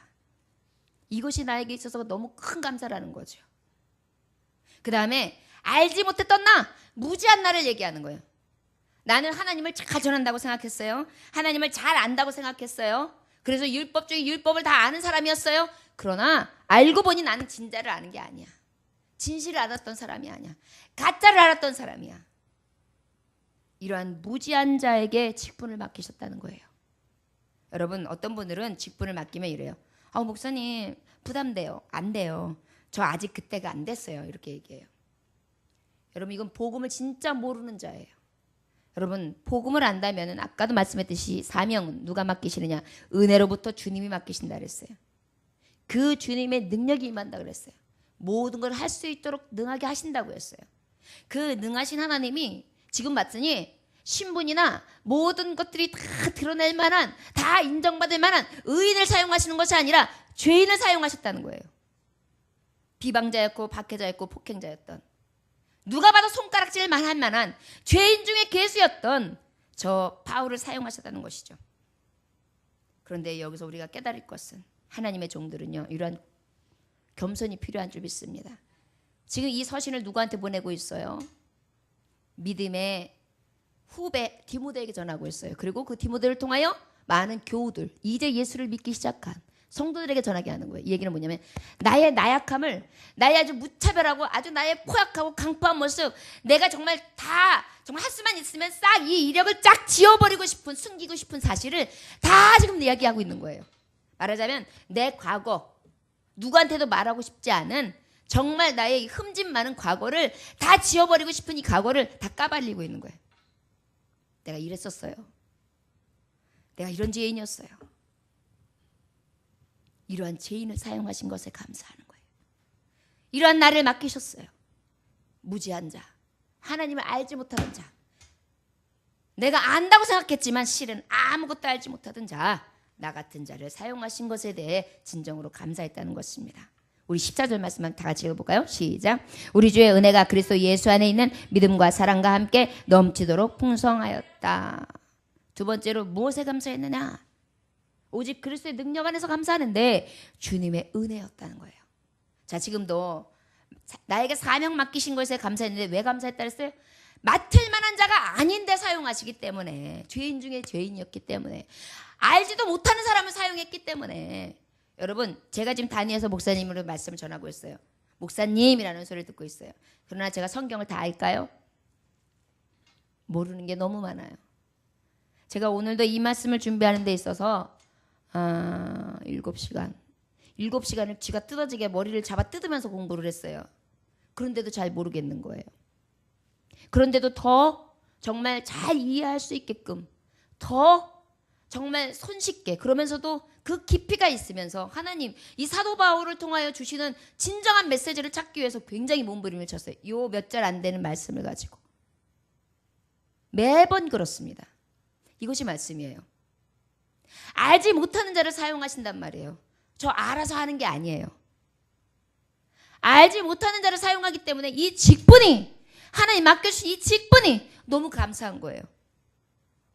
이것이 나에게 있어서 너무 큰 감사라는 거죠. 그 다음에 알지 못했던 나, 무지한 나를 얘기하는 거예요. 나는 하나님을 잘 전한다고 생각했어요. 하나님을 잘 안다고 생각했어요. 그래서 율법 중에 율법을 다 아는 사람이었어요. 그러나 알고 보니 나는 진짜를 아는 게 아니야. 진실을 알았던 사람이 아니야. 가짜를 알았던 사람이야. 이러한 무지한 자에게 직분을 맡기셨다는 거예요. 여러분, 어떤 분들은 직분을 맡기면 이래요. 목사님 부담돼요. 안 돼요. 저 아직 그때가 안 됐어요. 이렇게 얘기해요. 여러분, 이건 복음을 진짜 모르는 자예요. 여러분, 복음을 안다면 아까도 말씀했듯이 사명은 누가 맡기시느냐? 은혜로부터 주님이 맡기신다 그랬어요. 그 주님의 능력이 임한다 그랬어요. 모든 걸 할 수 있도록 능하게 하신다고 했어요. 그 능하신 하나님이 지금 봤더니 신분이나 모든 것들이 다 드러낼 만한, 다 인정받을 만한 의인을 사용하시는 것이 아니라 죄인을 사용하셨다는 거예요. 비방자였고 박해자였고 폭행자였던, 누가 봐도 손가락질만 할 만한 죄인 중에 괴수였던 저 바울을 사용하셨다는 것이죠. 그런데 여기서 우리가 깨달을 것은 하나님의 종들은요, 이러한 겸손이 필요한 줄 믿습니다. 지금 이 서신을 누구한테 보내고 있어요? 믿음의 후배 디모데에게 전하고 있어요. 그리고 그 디모데를 통하여 많은 교우들, 이제 예수를 믿기 시작한 성도들에게 전하게 하는 거예요. 이 얘기는 뭐냐면 나의 나약함을, 나의 아주 무차별하고 아주 나의 포악하고 강포한 모습, 내가 정말 정말 할 수만 있으면 싹 이 이력을 쫙 지워버리고 싶은, 숨기고 싶은 사실을 다 지금 이야기하고 있는 거예요. 말하자면 내 과거, 누구한테도 말하고 싶지 않은 정말 나의 흠집 많은 과거를 다 지워버리고 싶은 이 과거를 다 까발리고 있는 거예요. 내가 이랬었어요. 내가 이런 죄인이었어요. 이러한 죄인을 사용하신 것에 감사하는 거예요. 이러한 나를 맡기셨어요. 무지한 자, 하나님을 알지 못하는 자, 내가 안다고 생각했지만 실은 아무것도 알지 못하던 자, 나 같은 자를 사용하신 것에 대해 진정으로 감사했다는 것입니다. 우리 14절 말씀만 다 같이 읽어볼까요? 시작. 우리 주의 은혜가 그리스도 예수 안에 있는 믿음과 사랑과 함께 넘치도록 풍성하였다. 두 번째로 무엇에 감사했느냐? 오직 그리스도의 능력 안에서 감사하는데 주님의 은혜였다는 거예요. 자, 지금도 나에게 사명 맡기신 것에 감사했는데 왜 감사했다 그랬어요? 맡을 만한 자가 아닌데 사용하시기 때문에, 죄인 중에 죄인이었기 때문에, 알지도 못하는 사람을 사용했기 때문에. 여러분, 제가 지금 단위에서 목사님으로 말씀을 전하고 있어요. 목사님이라는 소리를 듣고 있어요. 그러나 제가 성경을 다 알까요? 모르는 게 너무 많아요. 제가 오늘도 이 말씀을 준비하는 데 있어서 7시간을 쥐가 뜯어지게 머리를 잡아 뜯으면서 공부를 했어요. 그런데도 잘 모르겠는 거예요. 그런데도 더 정말 잘 이해할 수 있게끔 더 정말 손쉽게, 그러면서도 그 깊이가 있으면서 하나님 이 사도 바울을 통하여 주시는 진정한 메시지를 찾기 위해서 굉장히 몸부림을 쳤어요. 요 몇 절 안 되는 말씀을 가지고 매번 그렇습니다. 이것이 말씀이에요. 알지 못하는 자를 사용하신단 말이에요. 저 알아서 하는 게 아니에요. 알지 못하는 자를 사용하기 때문에 이 직분이, 하나님 맡겨주신 이 직분이 너무 감사한 거예요.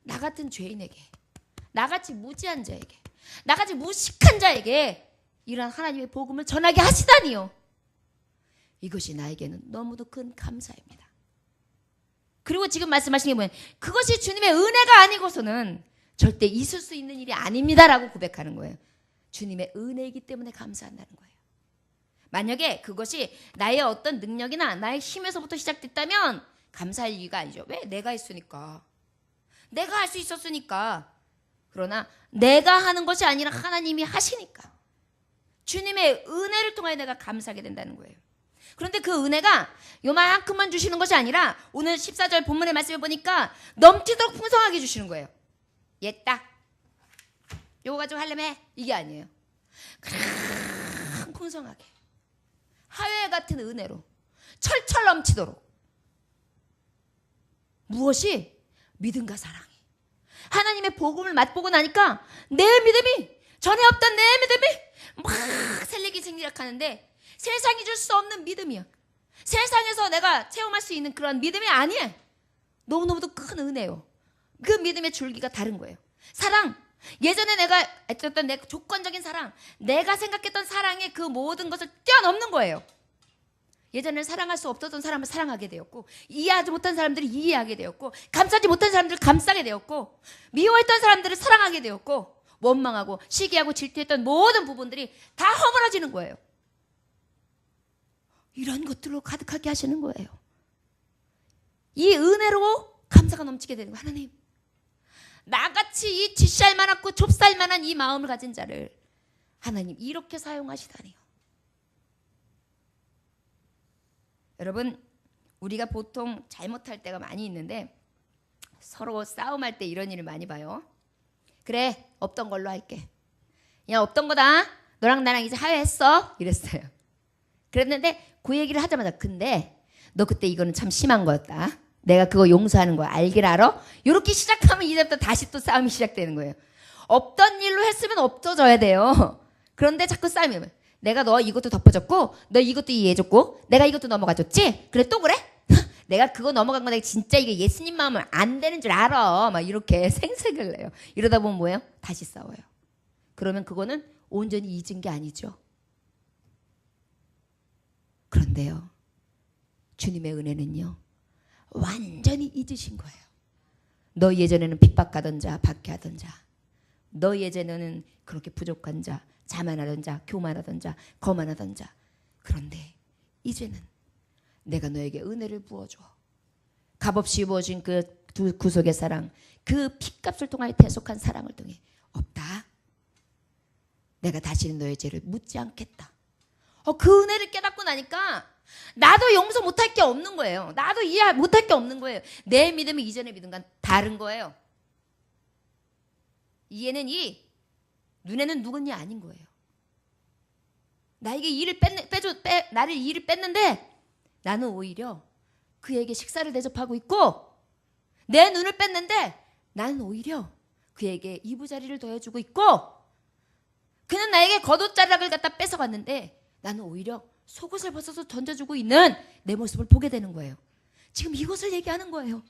나 같은 죄인에게, 나같이 무지한 자에게, 나같이 무식한 자에게 이런 하나님의 복음을 전하게 하시다니요. 이것이 나에게는 너무도 큰 감사입니다. 그리고 지금 말씀하신 게 뭐예요? 그것이 주님의 은혜가 아니고서는 절대 있을 수 있는 일이 아닙니다라고 고백하는 거예요. 주님의 은혜이기 때문에 감사한다는 거예요. 만약에 그것이 나의 어떤 능력이나 나의 힘에서부터 시작됐다면 감사할 이유가 아니죠. 왜? 내가 했으니까. 내가 할 수 있었으니까. 그러나 내가 하는 것이 아니라 하나님이 하시니까 주님의 은혜를 통하여 내가 감사하게 된다는 거예요. 그런데 그 은혜가 요만큼만 주시는 것이 아니라 오늘 14절 본문의 말씀을 보니까 넘치도록 풍성하게 주시는 거예요. 얘딱 요거 가지고 하려면 이게 아니에요. 그냥 풍성하게 하회 같은 은혜로 철철 넘치도록. 무엇이? 믿음과 사랑이. 하나님의 복음을 맛보고 나니까 내 믿음이, 전에 없던 내 믿음이 막 생기기 생기락하는데 세상이 줄 수 없는 믿음이야. 세상에서 내가 체험할 수 있는 그런 믿음이 아니에요. 너무너무도 큰 은혜요. 그 믿음의 줄기가 다른 거예요. 사랑, 예전에 내가 했던 내 조건적인 사랑, 내가 생각했던 사랑의 그 모든 것을 뛰어넘는 거예요. 예전에 사랑할 수 없었던 사람을 사랑하게 되었고, 이해하지 못한 사람들을 이해하게 되었고, 감싸지 못한 사람들을 감싸게 되었고, 미워했던 사람들을 사랑하게 되었고, 원망하고 시기하고 질투했던 모든 부분들이 다 허물어지는 거예요. 이런 것들로 가득하게 하시는 거예요. 이 은혜로 감사가 넘치게 되는 거예요. 하나님, 나같이 이 지시할 만하고 좁쌀 만한 이 마음을 가진 자를 하나님 이렇게 사용하시다니요. 여러분, 우리가 보통 잘못할 때가 많이 있는데 서로 싸움할 때 이런 일을 많이 봐요. 그래, 없던 걸로 할게. 야, 없던 거다. 너랑 나랑 이제 화해했어. 이랬어요. 그랬는데 그 얘기를 하자마자, 근데 너 그때 이거는 참 심한 거였다. 내가 그거 용서하는 거야. 알길 알아? 이렇게 시작하면 이제부터 다시 또 싸움이 시작되는 거예요. 없던 일로 했으면 없어져야 돼요. 그런데 자꾸 싸움이, 내가 너 이것도 덮어줬고 너 이것도 이해해줬고 내가 이것도 넘어가줬지? 그래 또 그래? 내가 그거 넘어간 거 내가 진짜 이게 예수님 마음은 안 되는 줄 알아. 막 이렇게 생색을 내요. 이러다 보면 뭐예요? 다시 싸워요. 그러면 그거는 온전히 잊은 게 아니죠. 그런데요, 주님의 은혜는요 완전히 잊으신 거예요. 너 예전에는 핍박하던 자, 박해하던 자, 너 예전에는 그렇게 부족한 자, 자만하던 자, 교만하던 자, 거만하던 자. 그런데 이제는 내가 너에게 은혜를 부어줘. 값없이 부어진 그 구속의 사랑, 그 핏값을 통하여 대속한 사랑을 통해 없다. 내가 다시는 너의 죄를 묻지 않겠다. 그 은혜를 깨닫고 나니까 나도 용서 못할 게 없는 거예요. 나도 이해 못할 게 없는 거예요. 내 믿음이 이전의 믿음과는 다른 거예요. 이해는 이, 눈에는 누군지 아닌 거예요. 나에게 나를 일을 뺐는데 나는 오히려 그에게 식사를 대접하고 있고, 내 눈을 뺐는데 나는 오히려 그에게 이부자리를 더해주고 있고, 그는 나에게 겉옷자락을 갖다 뺏어갔는데 나는 오히려 속옷을 벗어서 던져주고 있는 내 모습을 보게 되는 거예요. 지금 이것을 얘기하는 거예요.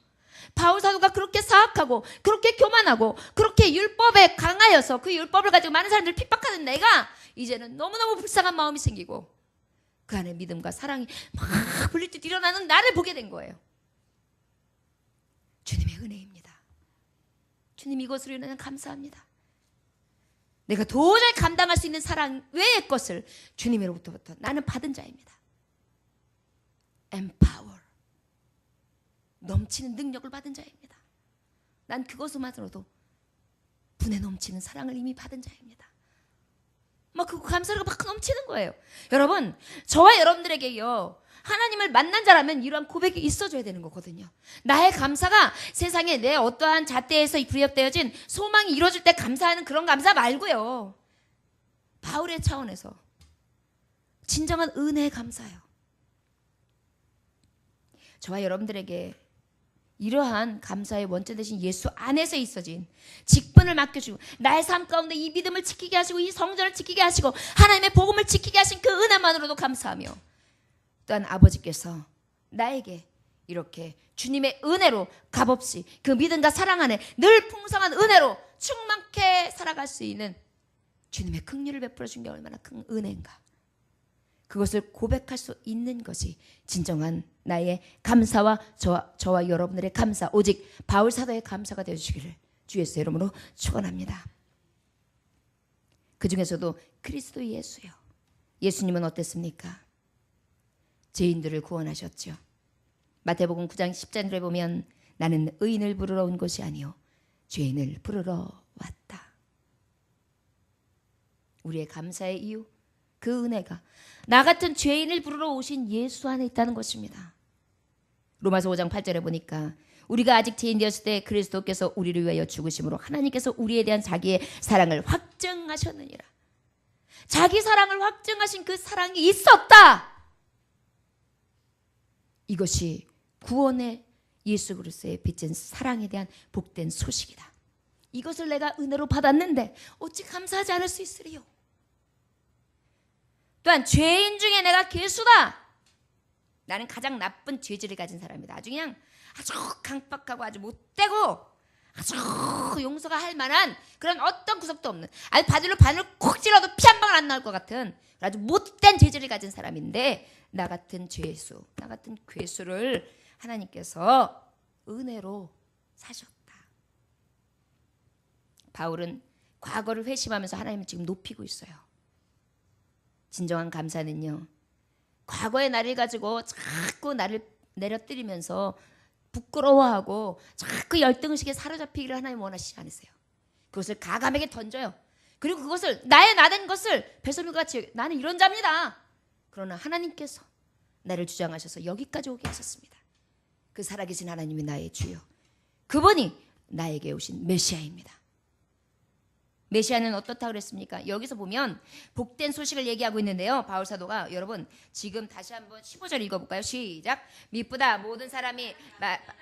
바울 사도가 그렇게 사악하고 그렇게 교만하고 그렇게 율법에 강하여서 그 율법을 가지고 많은 사람들을 핍박하는 내가 이제는 너무너무 불쌍한 마음이 생기고 그 안에 믿음과 사랑이 막 불릴 듯 일어나는 나를 보게 된 거예요. 주님의 은혜입니다. 주님, 이것으로 인하여 감사합니다. 내가 도저히 감당할 수 있는 사랑 외의 것을 주님으로부터 나는 받은 자입니다. empower, 넘치는 능력을 받은 자입니다. 난 그것만으로도 분에 넘치는 사랑을 이미 받은 자입니다. 막 그 감사가 막 넘치는 거예요. 여러분, 저와 여러분들에게요, 하나님을 만난 자라면 이러한 고백이 있어줘야 되는 거거든요. 나의 감사가 세상에 내 어떠한 잣대에서 부여되어진 소망이 이루어질 때 감사하는 그런 감사 말고요, 바울의 차원에서 진정한 은혜의 감사요. 저와 여러분들에게 이러한 감사의 원천 되신 예수 안에서 있어진 직분을 맡겨주고 나의 삶 가운데 이 믿음을 지키게 하시고 이 성전을 지키게 하시고 하나님의 복음을 지키게 하신 그 은혜만으로도 감사하며, 또한 아버지께서 나에게 이렇게 주님의 은혜로 값없이 그 믿음과 사랑 안에 늘 풍성한 은혜로 충만케 살아갈 수 있는 주님의 긍휼을 베풀어 준 게 얼마나 큰 은혜인가. 그것을 고백할 수 있는 것이 진정한 나의 감사와 저와 여러분들의 감사, 오직 바울 사도의 감사가 되어주시기를 주 예수의 이름으로 축원합니다. 그 중에서도 그리스도 예수요. 예수님은 어땠습니까? 죄인들을 구원하셨죠. 마태복음 9장 10절에 보면 나는 의인을 부르러 온 것이 아니요 죄인을 부르러 왔다. 우리의 감사의 이유, 그 은혜가 나 같은 죄인을 부르러 오신 예수 안에 있다는 것입니다. 로마서 5장 8절에 보니까 우리가 아직 죄인 되었을 때 그리스도께서 우리를 위하여 죽으심으로 하나님께서 우리에 대한 자기의 사랑을 확증하셨느니라. 자기 사랑을 확증하신 그 사랑이 있었다. 이것이 구원의 예수 그리스도의 빚진 사랑에 대한 복된 소식이다. 이것을 내가 은혜로 받았는데 어찌 감사하지 않을 수 있으리요. 또한 죄인 중에 내가 괴수다. 나는 가장 나쁜 죄질을 가진 사람이다. 아주 그냥 아주 강박하고 아주 못되고 아주 용서가 할 만한 그런 어떤 구석도 없는, 아주 바늘로 바늘을 콕 찔러도 피 한 방울 안 나올 것 같은 아주 못된 죄질을 가진 사람인데, 나 같은 죄수, 나 같은 괴수를 하나님께서 은혜로 사셨다. 바울은 과거를 회심하면서 하나님을 지금 높이고 있어요. 진정한 감사는요, 과거의 나를 가지고 자꾸 나를 내려뜨리면서 부끄러워하고 자꾸 열등의식에 사로잡히기를 하나님 원하시지 않으세요. 그것을 가감에게 던져요. 그리고 그것을 나의 나된 것을 배설물과 같이 나는 이런 자입니다. 그러나 하나님께서 나를 주장하셔서 여기까지 오게 하셨습니다. 그 살아계신 하나님이 나의 주요, 그분이 나에게 오신 메시아입니다. 메시아는 어떻다 그랬습니까? 여기서 보면 복된 소식을 얘기하고 있는데요, 바울 사도가, 여러분 지금 다시 한번 15절 읽어볼까요? 시작. 미쁘다 모든 사람이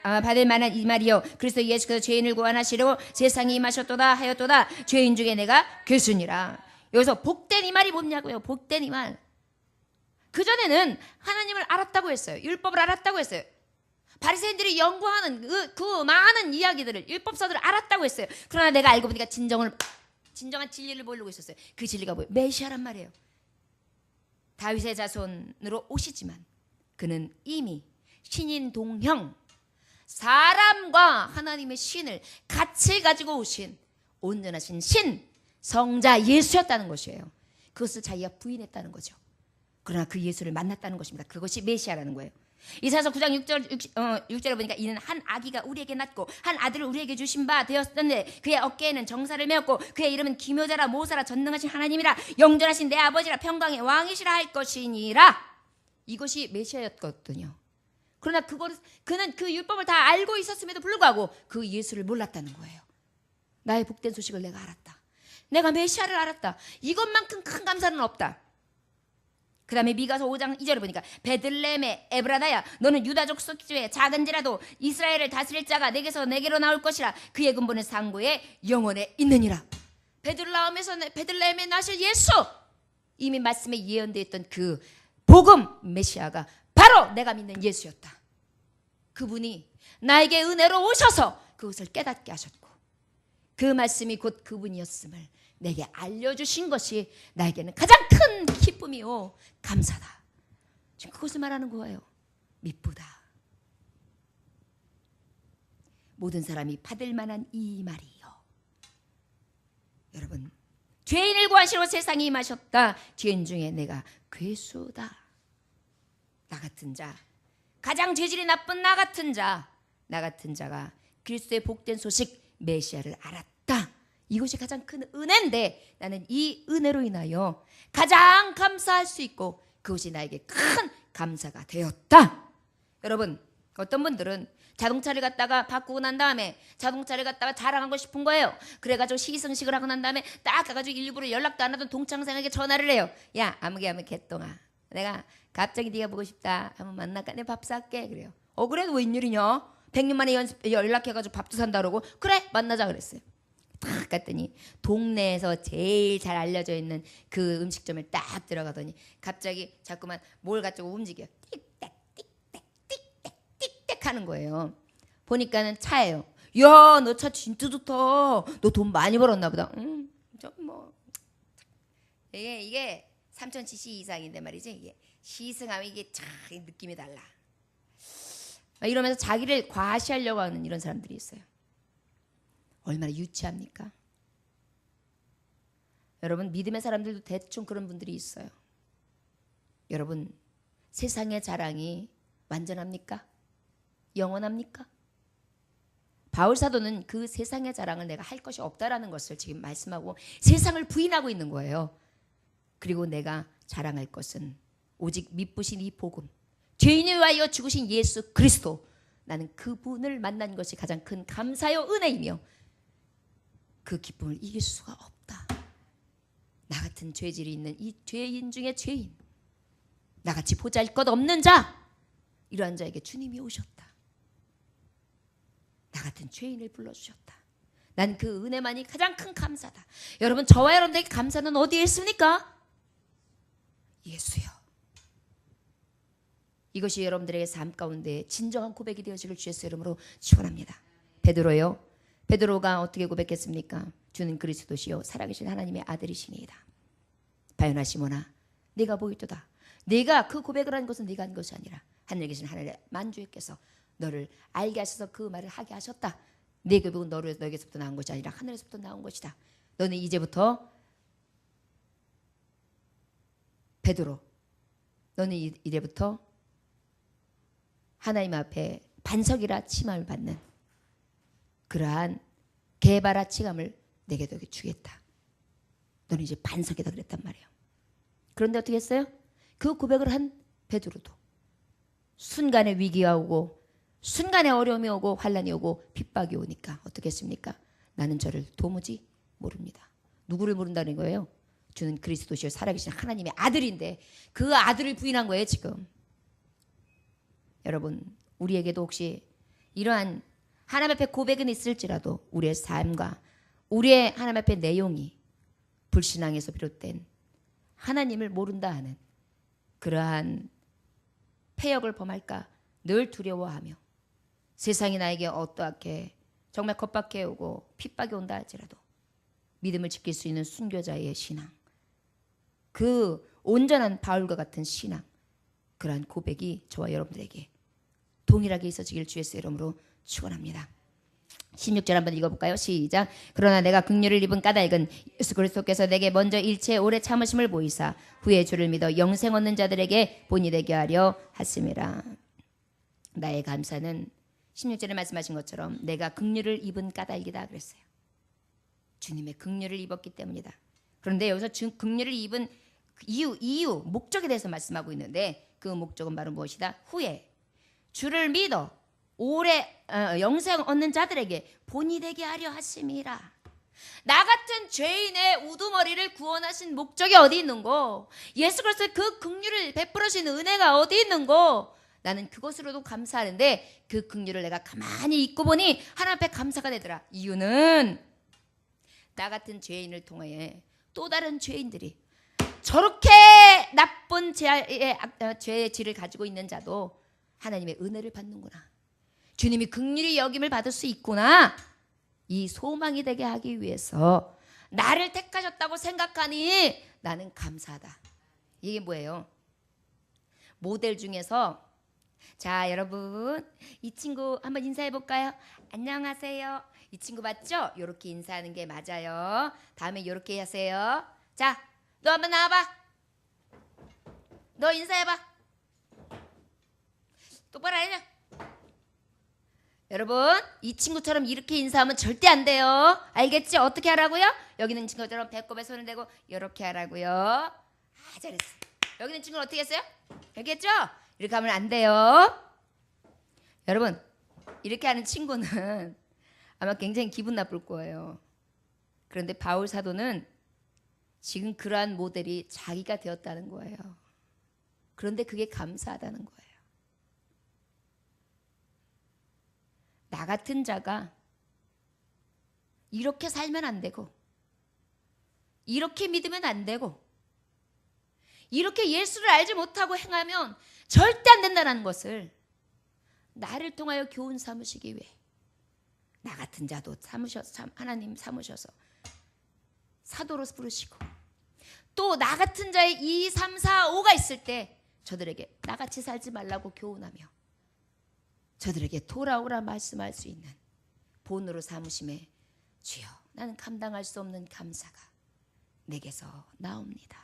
받을 만한 이 말이요 그리스도 예수께서 죄인을 구원하시려고 세상에 임하셨도다 하였도다. 죄인 중에 내가 괴수니라. 여기서 복된 이 말이 뭐냐고요? 복된 이 말, 그전에는 하나님을 알았다고 했어요. 율법을 알았다고 했어요. 바리새인들이 연구하는 그 많은 이야기들을 율법서들을 알았다고 했어요. 그러나 내가 알고 보니까 진정한 진리를 모르고 있었어요. 그 진리가 뭐예요? 메시아란 말이에요. 다윗의 자손으로 오시지만 그는 이미 신인 동형, 사람과 하나님의 신을 같이 가지고 오신 온전하신 신, 성자 예수였다는 것이에요. 그것을 자기가 부인했다는 거죠. 그러나 그 예수를 만났다는 것입니다. 그것이 메시아라는 거예요. 이사야서 9장 6절에 보니까 이는 한 아기가 우리에게 낳고 한 아들을 우리에게 주신 바 되었는데 그의 어깨에는 정사를 메었고 그의 이름은 기묘자라 모사라 전능하신 하나님이라 영전하신 내 아버지라 평강의 왕이시라 할 것이니라. 이것이 메시아였거든요. 그러나 그는 그 율법을 다 알고 있었음에도 불구하고 그 예수를 몰랐다는 거예요. 나의 복된 소식을 내가 알았다. 내가 메시아를 알았다. 이것만큼 큰 감사는 없다. 그 다음에 미가서 5장 2절에 보니까 베들레헴의 에브라다야 너는 유다족 속주의 작은지라도 이스라엘을 다스릴 자가 내게로 나올 것이라. 그의 근본은 상고의 영혼에 있느니라. 베들레헴에 나실 예수, 이미 말씀에 예언되어 있던 그 복음 메시아가 바로 내가 믿는 예수였다. 그분이 나에게 은혜로 오셔서 그것을 깨닫게 하셨고 그 말씀이 곧 그분이었음을 내게 알려주신 것이 나에게는 가장 큰 기쁨이요 감사다. 지금 그것을 말하는 거예요. 미쁘다. 모든 사람이 받을 만한 이 말이요. 여러분, 죄인을 구하시러 세상에 임하셨다. 죄인 중에 내가 괴수다. 나 같은 자, 가장 죄질이 나쁜 나 같은 자가 그리스도의 복된 소식 메시아를 알았다. 이것이 가장 큰 은혜인데 나는 이 은혜로 인하여 가장 감사할 수 있고 그것이 나에게 큰 감사가 되었다. 여러분, 어떤 분들은 자동차를 갖다가 바꾸고 난 다음에 자동차를 갖다가 자랑하고 싶은 거예요. 그래가지고 시기승식을 하고 난 다음에 딱 가가지고 일부러 연락도 안 하던 동창생에게 전화를 해요. 야, 아무개 개똥아, 내가 갑자기 네가 보고 싶다. 한번 만날까? 내가 밥 살게. 그래요. 그래도 웬일이냐? 100년 만에 연락해가지고 밥도 산다 그러고 그래 만나자 그랬어요. 딱 갔더니 동네에서 제일 잘 알려져 있는 그 음식점을 딱 들어가더니 갑자기 자꾸만 뭘 가지고 움직여. 띡딱 띡딱 띡딱 띡딱 하는 거예요. 보니까는 차예요. 야, 너 차 진짜 좋다. 너 돈 많이 벌었나 보다. 좀 뭐 이게 3000cc 이상인데 말이지. 이게 시승하면 이게 참 느낌이 달라. 이러면서 자기를 과시하려고 하는 이런 사람들이 있어요. 얼마나 유치합니까? 여러분, 믿음의 사람들도 대충 그런 분들이 있어요. 여러분, 세상의 자랑이 완전합니까? 영원합니까? 바울 사도는 그 세상의 자랑을 내가 할 것이 없다라는 것을 지금 말씀하고 세상을 부인하고 있는 거예요. 그리고 내가 자랑할 것은 오직 미쁘신 이 복음, 죄인을 위하여 죽으신 예수 그리스도, 나는 그분을 만난 것이 가장 큰 감사요 은혜이며 그 기쁨을 이길 수가 없다. 나 같은 죄질이 있는 이 죄인 중에 죄인, 나같이 보잘것 없는 자, 이러한 자에게 주님이 오셨다. 나 같은 죄인을 불러주셨다. 난 그 은혜만이 가장 큰 감사다. 여러분, 저와 여러분들에게 감사는 어디에 있습니까? 예수요. 이것이 여러분들에게 삶 가운데 진정한 고백이 되어지길 주의 이름으로 축원합니다. 베드로요. 베드로가 어떻게 고백했습니까? 주는 그리스도시요 살아계신 하나님의 아들이시니이다. 바요나 시몬아, 네가 보이도다. 네가 그 고백을 한 것은 네가 한 것이 아니라 하늘에 계신 하늘의 만주께서 너를 알게 하셔서 그 말을 하게 하셨다. 네 고백은 너에게서부터 나온 것이 아니라 하늘에서부터 나온 것이다. 너는 이제부터 베드로, 너는 이제부터 하나님 앞에 반석이라 칭함을 받는 그러한 개바라 칭함을 내게 주겠다. 너는 이제 반석이다 그랬단 말이에요. 그런데 어떻게 했어요? 그 고백을 한 베드로도 순간에 위기가 오고 순간에 어려움이 오고 환난이 오고 핍박이 오니까 어떻게 했습니까? 나는 저를 도무지 모릅니다. 누구를 모른다는 거예요? 주는 그리스도시요 살아계신 하나님의 아들인데 그 아들을 부인한 거예요 지금. 여러분, 우리에게도 혹시 이러한 하나님 앞에 고백은 있을지라도 우리의 삶과 우리의 하나님 앞에 내용이 불신앙에서 비롯된 하나님을 모른다 하는 그러한 패역을 범할까 늘 두려워하며 세상이 나에게 어떠하게 정말 겁박해 오고 핍박이 온다 할지라도 믿음을 지킬 수 있는 순교자의 신앙, 그 온전한 바울과 같은 신앙, 그러한 고백이 저와 여러분들에게 동일하게 있어지길 주의 이름으로 축원합니다. 16절 한번 읽어볼까요? 시작. 그러나 내가 긍휼을 입은 까닭은 예수 그리스도께서 내게 먼저 일체 오래 참으심을 보이사 후에 주를 믿어 영생 얻는 자들에게 본이 되게 하려 하심이라. 나의 감사는 16절에 말씀하신 것처럼 내가 긍휼을 입은 까닭이다 그랬어요. 주님의 긍휼을 입었기 때문이다. 그런데 여기서 긍휼을 입은 이유, 목적에 대해서 말씀하고 있는데 그 목적은 바로 무엇이다? 후에 주를 믿어 오래 영생 얻는 자들에게 본이 되게 하려 하심이라. 나 같은 죄인의 우두머리를 구원하신 목적이 어디 있는고? 예수 그리스도의 그 긍휼을 베풀어 주신 은혜가 어디 있는고? 나는 그것으로도 감사하는데 그 긍휼을 내가 가만히 잊고 보니 하나님 앞에 감사가 되더라. 이유는 나 같은 죄인을 통하여 또 다른 죄인들이 저렇게 나쁜 죄의 질을 가지고 있는 자도 하나님의 은혜를 받는구나. 주님이 긍휼히 여김을 받을 수 있구나. 이 소망이 되게 하기 위해서 나를 택하셨다고 생각하니 나는 감사하다. 이게 뭐예요? 모델 중에서 자, 여러분 이 친구 한번 인사해 볼까요? 안녕하세요. 이 친구 맞죠? 이렇게 인사하는 게 맞아요. 다음에 이렇게 하세요. 자, 너 한번 나와봐. 너 인사해봐. 똑바로 하냐? 여러분, 이 친구처럼 이렇게 인사하면 절대 안 돼요. 알겠죠? 어떻게 하라고요? 여기 있는 친구처럼 배꼽에 손을 대고 이렇게 하라고요. 아, 잘했어. 여기 있는 친구는 어떻게 했어요? 알겠죠? 이렇게 하면 안 돼요. 여러분, 이렇게 하는 친구는 아마 굉장히 기분 나쁠 거예요. 그런데 바울 사도는 지금 그러한 모델이 자기가 되었다는 거예요. 그런데 그게 감사하다는 거예요. 나 같은 자가 이렇게 살면 안 되고, 이렇게 믿으면 안 되고, 이렇게 예수를 알지 못하고 행하면 절대 안 된다는 것을 나를 통하여 교훈 삼으시기 위해 나 같은 자도 하나님 삼으셔서 사도로 부르시고, 또 나 같은 자의 2, 3, 4, 5가 있을 때 저들에게 나같이 살지 말라고 교훈하며 저들에게 돌아오라 말씀할 수 있는 본으로 삼으심에 주여 나는 감당할 수 없는 감사가 내게서 나옵니다.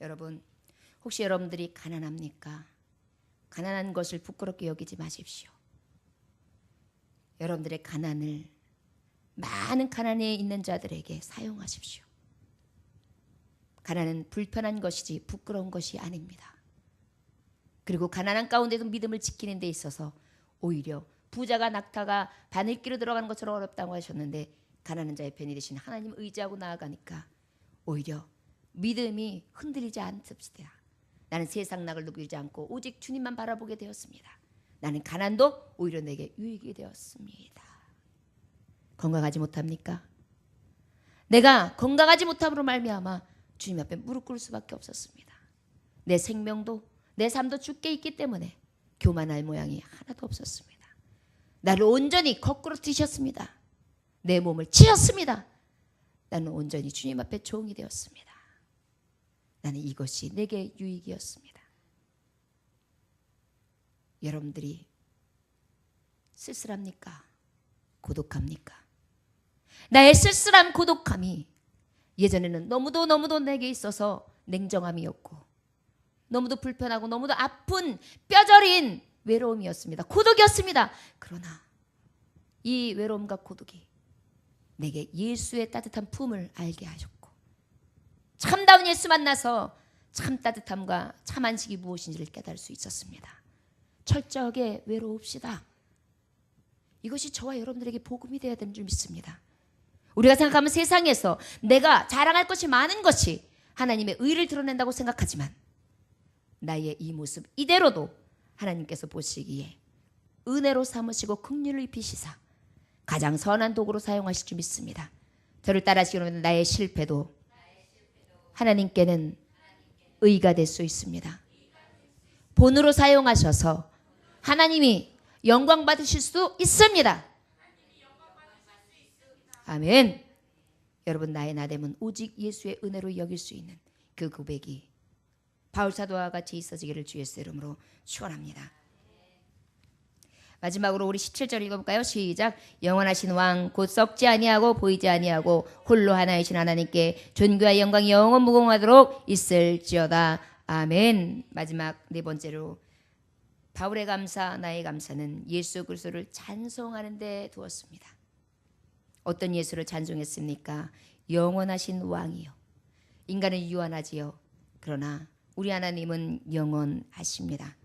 여러분, 혹시 여러분들이 가난합니까? 가난한 것을 부끄럽게 여기지 마십시오. 여러분들의 가난을 많은 가난에 있는 자들에게 사용하십시오. 가난은 불편한 것이지 부끄러운 것이 아닙니다. 그리고 가난한 가운데도 믿음을 지키는 데 있어서 오히려 부자가 낙타가 바늘기로 들어가는 것처럼 어렵다고 하셨는데, 가난한 자의 편이 되신 하나님 의지하고 나아가니까 오히려 믿음이 흔들리지 않습니다. 나는 세상 낙을 누리지 않고 오직 주님만 바라보게 되었습니다. 나는 가난도 오히려 내게 유익이 되었습니다. 건강하지 못합니까? 내가 건강하지 못함으로 말미암아 주님 앞에 무릎 꿇을 수밖에 없었습니다. 내 생명도 내 삶도 주께 있기 때문에 교만할 모양이 하나도 없었습니다. 나를 온전히 거꾸로 드셨습니다. 내 몸을 치셨습니다. 나는 온전히 주님 앞에 종이 되었습니다. 나는 이것이 내게 유익이었습니다. 여러분들이 쓸쓸합니까? 고독합니까? 나의 쓸쓸한 고독함이 예전에는 너무도 내게 있어서 냉정함이었고, 너무도 불편하고 너무도 아픈 뼈저린 외로움이었습니다. 고독이었습니다. 그러나 이 외로움과 고독이 내게 예수의 따뜻한 품을 알게 하셨고, 참다운 예수 만나서 참 따뜻함과 참 안식이 무엇인지를 깨달을 수 있었습니다. 철저하게 외로웁시다. 이것이 저와 여러분들에게 복음이 되어야 되는 줄 믿습니다. 우리가 생각하면 세상에서 내가 자랑할 것이 많은 것이 하나님의 의를 드러낸다고 생각하지만, 나의 이 모습 이대로도 하나님께서 보시기에 은혜로 삼으시고 긍휼을 입히시사 가장 선한 도구로 사용하실 줄 믿습니다. 저를 따라하시기로는 나의 실패도 하나님께는 의가 될 수 있습니다. 본으로 사용하셔서 하나님이 영광 받으실 수 있습니다. 아멘. 여러분, 나의 나됨은 오직 예수의 은혜로 여길 수 있는 그 고백이 바울 사도와 같이 있어지기를 주 예수 이름으로 축원합니다. 마지막으로 우리 17절 읽어볼까요? 시작. 영원하신 왕 곧 썩지 아니하고 보이지 아니하고 홀로 하나이신 하나님께 존귀와 영광이 영원 무궁하도록 있을지어다. 아멘. 마지막 네 번째로 바울의 감사, 나의 감사는 예수 그리스도를 찬송하는 데 두었습니다. 어떤 예수를 찬송했습니까? 영원하신 왕이요. 인간은 유한하지요. 그러나 우리 하나님은 영원하십니다.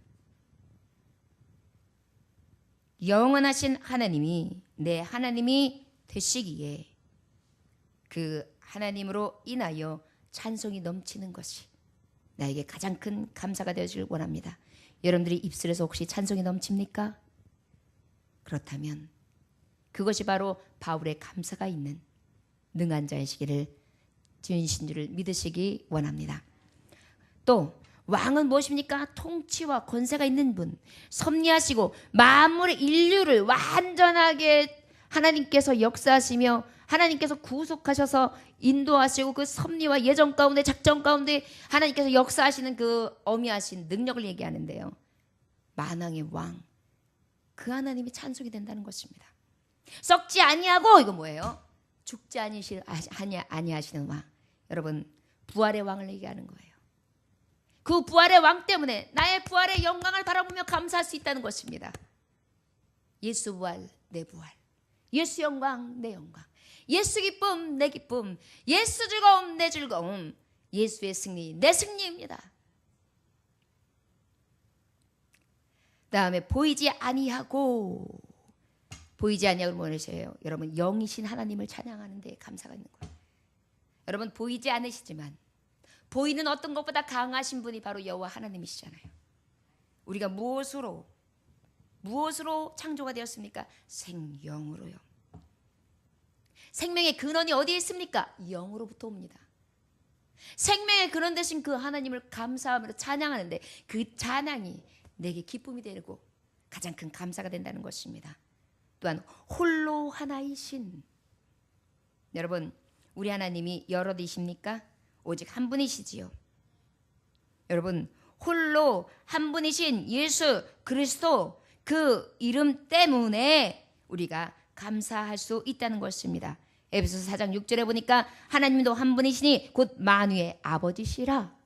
영원하신 하나님이 내 하나님이 되시기에 그 하나님으로 인하여 찬송이 넘치는 것이 나에게 가장 큰 감사가 되어주길 원합니다. 여러분들이 입술에서 혹시 찬송이 넘칩니까? 그렇다면 그것이 바로 바울의 감사가 있는 능한 자이시기를 주신 줄을 믿으시기 원합니다. 또 왕은 무엇입니까? 통치와 권세가 있는 분, 섭리하시고 만물의 인류를 완전하게 하나님께서 역사하시며 하나님께서 구속하셔서 인도하시고 그 섭리와 예정 가운데 작전 가운데 하나님께서 역사하시는 그 어미하신 능력을 얘기하는데요. 만왕의 왕, 그 하나님이 찬송이 된다는 것입니다. 썩지 아니하고, 이거 뭐예요? 죽지 아니하시는 왕. 여러분, 부활의 왕을 얘기하는 거예요. 그 부활의 왕 때문에 나의 부활의 영광을 바라보며 감사할 수 있다는 것입니다. 예수 부활 내 부활, 예수 영광 내 영광, 예수 기쁨 내 기쁨, 예수 즐거움 내 즐거움, 예수의 승리 내 승리입니다. 다음에 보이지 아니하고, 보이지 아니하고 뭐라셔요? 여러분 영이신 하나님을 찬양하는 데 감사가 있는 거예요. 여러분 보이지 않으시지만 보이는 어떤 것보다 강하신 분이 바로 여호와 하나님이시잖아요. 우리가 무엇으로 창조가 되었습니까? 생영으로요. 생명의 근원이 어디에 있습니까? 영으로부터 옵니다. 생명의 근원 되신 그 하나님을 감사함으로 찬양하는데 그 찬양이 내게 기쁨이 되고 가장 큰 감사가 된다는 것입니다. 또한 홀로 하나이신, 여러분 우리 하나님이 여럿이십니까? 오직 한 분이시지요. 여러분 홀로 한 분이신 예수 그리스도, 그 이름 때문에 우리가 감사할 수 있다는 것입니다. 에베소서 4장 6절에 보니까 하나님도 한 분이시니 곧 만유의 아버지시라.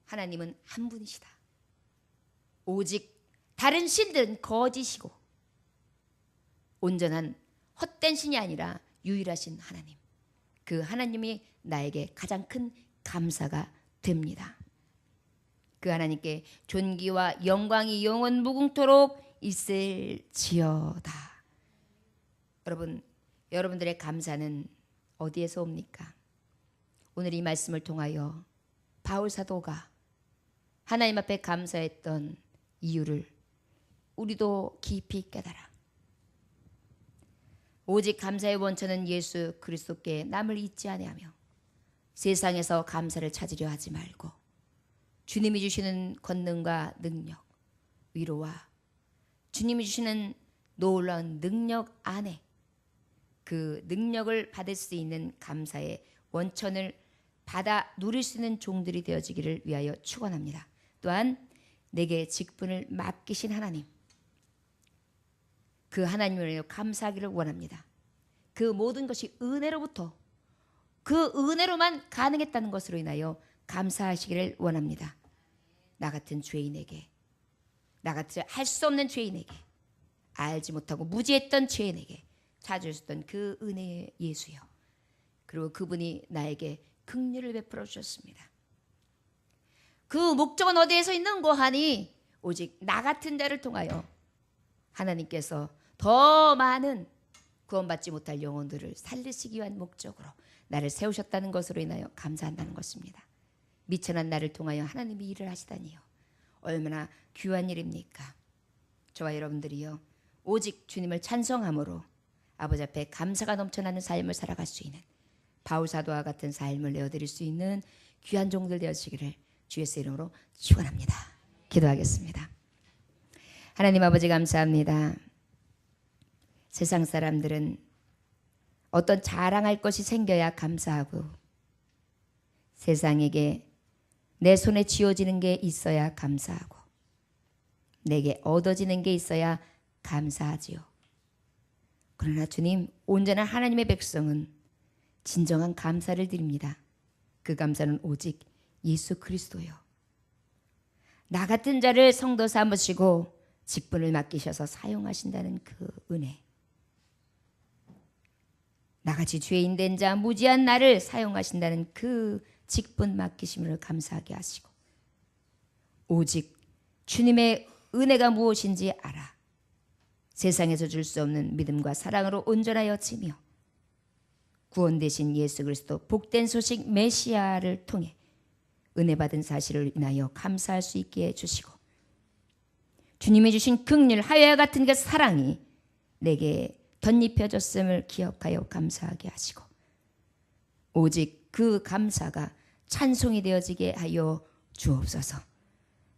하나님은 한 분이시다. 오직 다른 신들은 거짓이고 온전한 헛된 신이 아니라 유일하신 하나님, 그 하나님이 나에게 가장 큰 감사가 됩니다. 그 하나님께 존귀와 영광이 영원 무궁토록 있을지어다. 여러분, 여러분들의 감사는 어디에서 옵니까? 오늘 이 말씀을 통하여 바울 사도가 하나님 앞에 감사했던 이유를 우리도 깊이 깨달아 오직 감사의 원천은 예수 그리스도께 남을 잊지 아니하며 세상에서 감사를 찾으려 하지 말고 주님이 주시는 권능과 능력, 위로와 주님이 주시는 놀라운 능력 안에 그 능력을 받을 수 있는 감사의 원천을 받아 누릴 수 있는 종들이 되어지기를 위하여 축원합니다. 또한 내게 직분을 맡기신 하나님, 그 하나님을 위하여 감사하기를 원합니다. 그 모든 것이 은혜로부터, 그 은혜로만 가능했다는 것으로 인하여 감사하시기를 원합니다. 나 같은 죄인에게, 나 같은 할 수 없는 죄인에게, 알지 못하고 무지했던 죄인에게 찾아주셨던 그 은혜의 예수여, 그리고 그분이 나에게 긍휼을 베풀어 주셨습니다. 그 목적은 어디에서 있는고 하니 오직 나 같은 자를 통하여 하나님께서 더 많은 구원받지 못할 영혼들을 살리시기 위한 목적으로 나를 세우셨다는 것으로 인하여 감사한다는 것입니다. 미천한 나를 통하여 하나님이 일을 하시다니요, 얼마나 귀한 일입니까? 저와 여러분들이요, 오직 주님을 찬송함으로 아버지 앞에 감사가 넘쳐나는 삶을 살아갈 수 있는 바울 사도와 같은 삶을 내어드릴 수 있는 귀한 종들 되어지기를 주 예수의 이름으로 축원합니다. 기도하겠습니다. 하나님 아버지 감사합니다. 세상 사람들은 어떤 자랑할 것이 생겨야 감사하고 세상에게 내 손에 쥐어지는 게 있어야 감사하고 내게 얻어지는 게 있어야 감사하지요. 그러나 주님, 온전한 하나님의 백성은 진정한 감사를 드립니다. 그 감사는 오직 예수 그리스도요. 나 같은 자를 성도 삼으시고 직분을 맡기셔서 사용하신다는 그 은혜, 나같이 죄인 된 자 무지한 나를 사용하신다는 그 직분 맡기심을 감사하게 하시고 오직 주님의 은혜가 무엇인지 알아 세상에서 줄 수 없는 믿음과 사랑으로 온전하여 지며 구원 되신 예수 그리스도 복된 소식 메시아를 통해 은혜 받은 사실을 인하여 감사할 수 있게 해주시고 주님이 주신 긍휼 하여와 같은 그 사랑이 내게 덧입혀졌음을 기억하여 감사하게 하시고 오직 그 감사가 찬송이 되어지게 하여 주옵소서.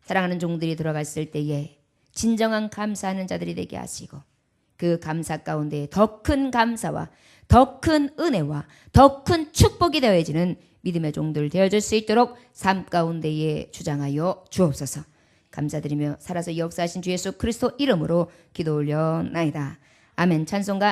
사랑하는 종들이 돌아갔을 때에 진정한 감사하는 자들이 되게 하시고 그 감사 가운데 더 큰 감사와 더 큰 은혜와 더 큰 축복이 되어지는 믿음의 종들 되어줄 수 있도록 삶 가운데에 주장하여 주옵소서. 감사드리며 살아서 역사하신 주 예수 그리스도 이름으로 기도 올려나이다. 아멘. 찬송가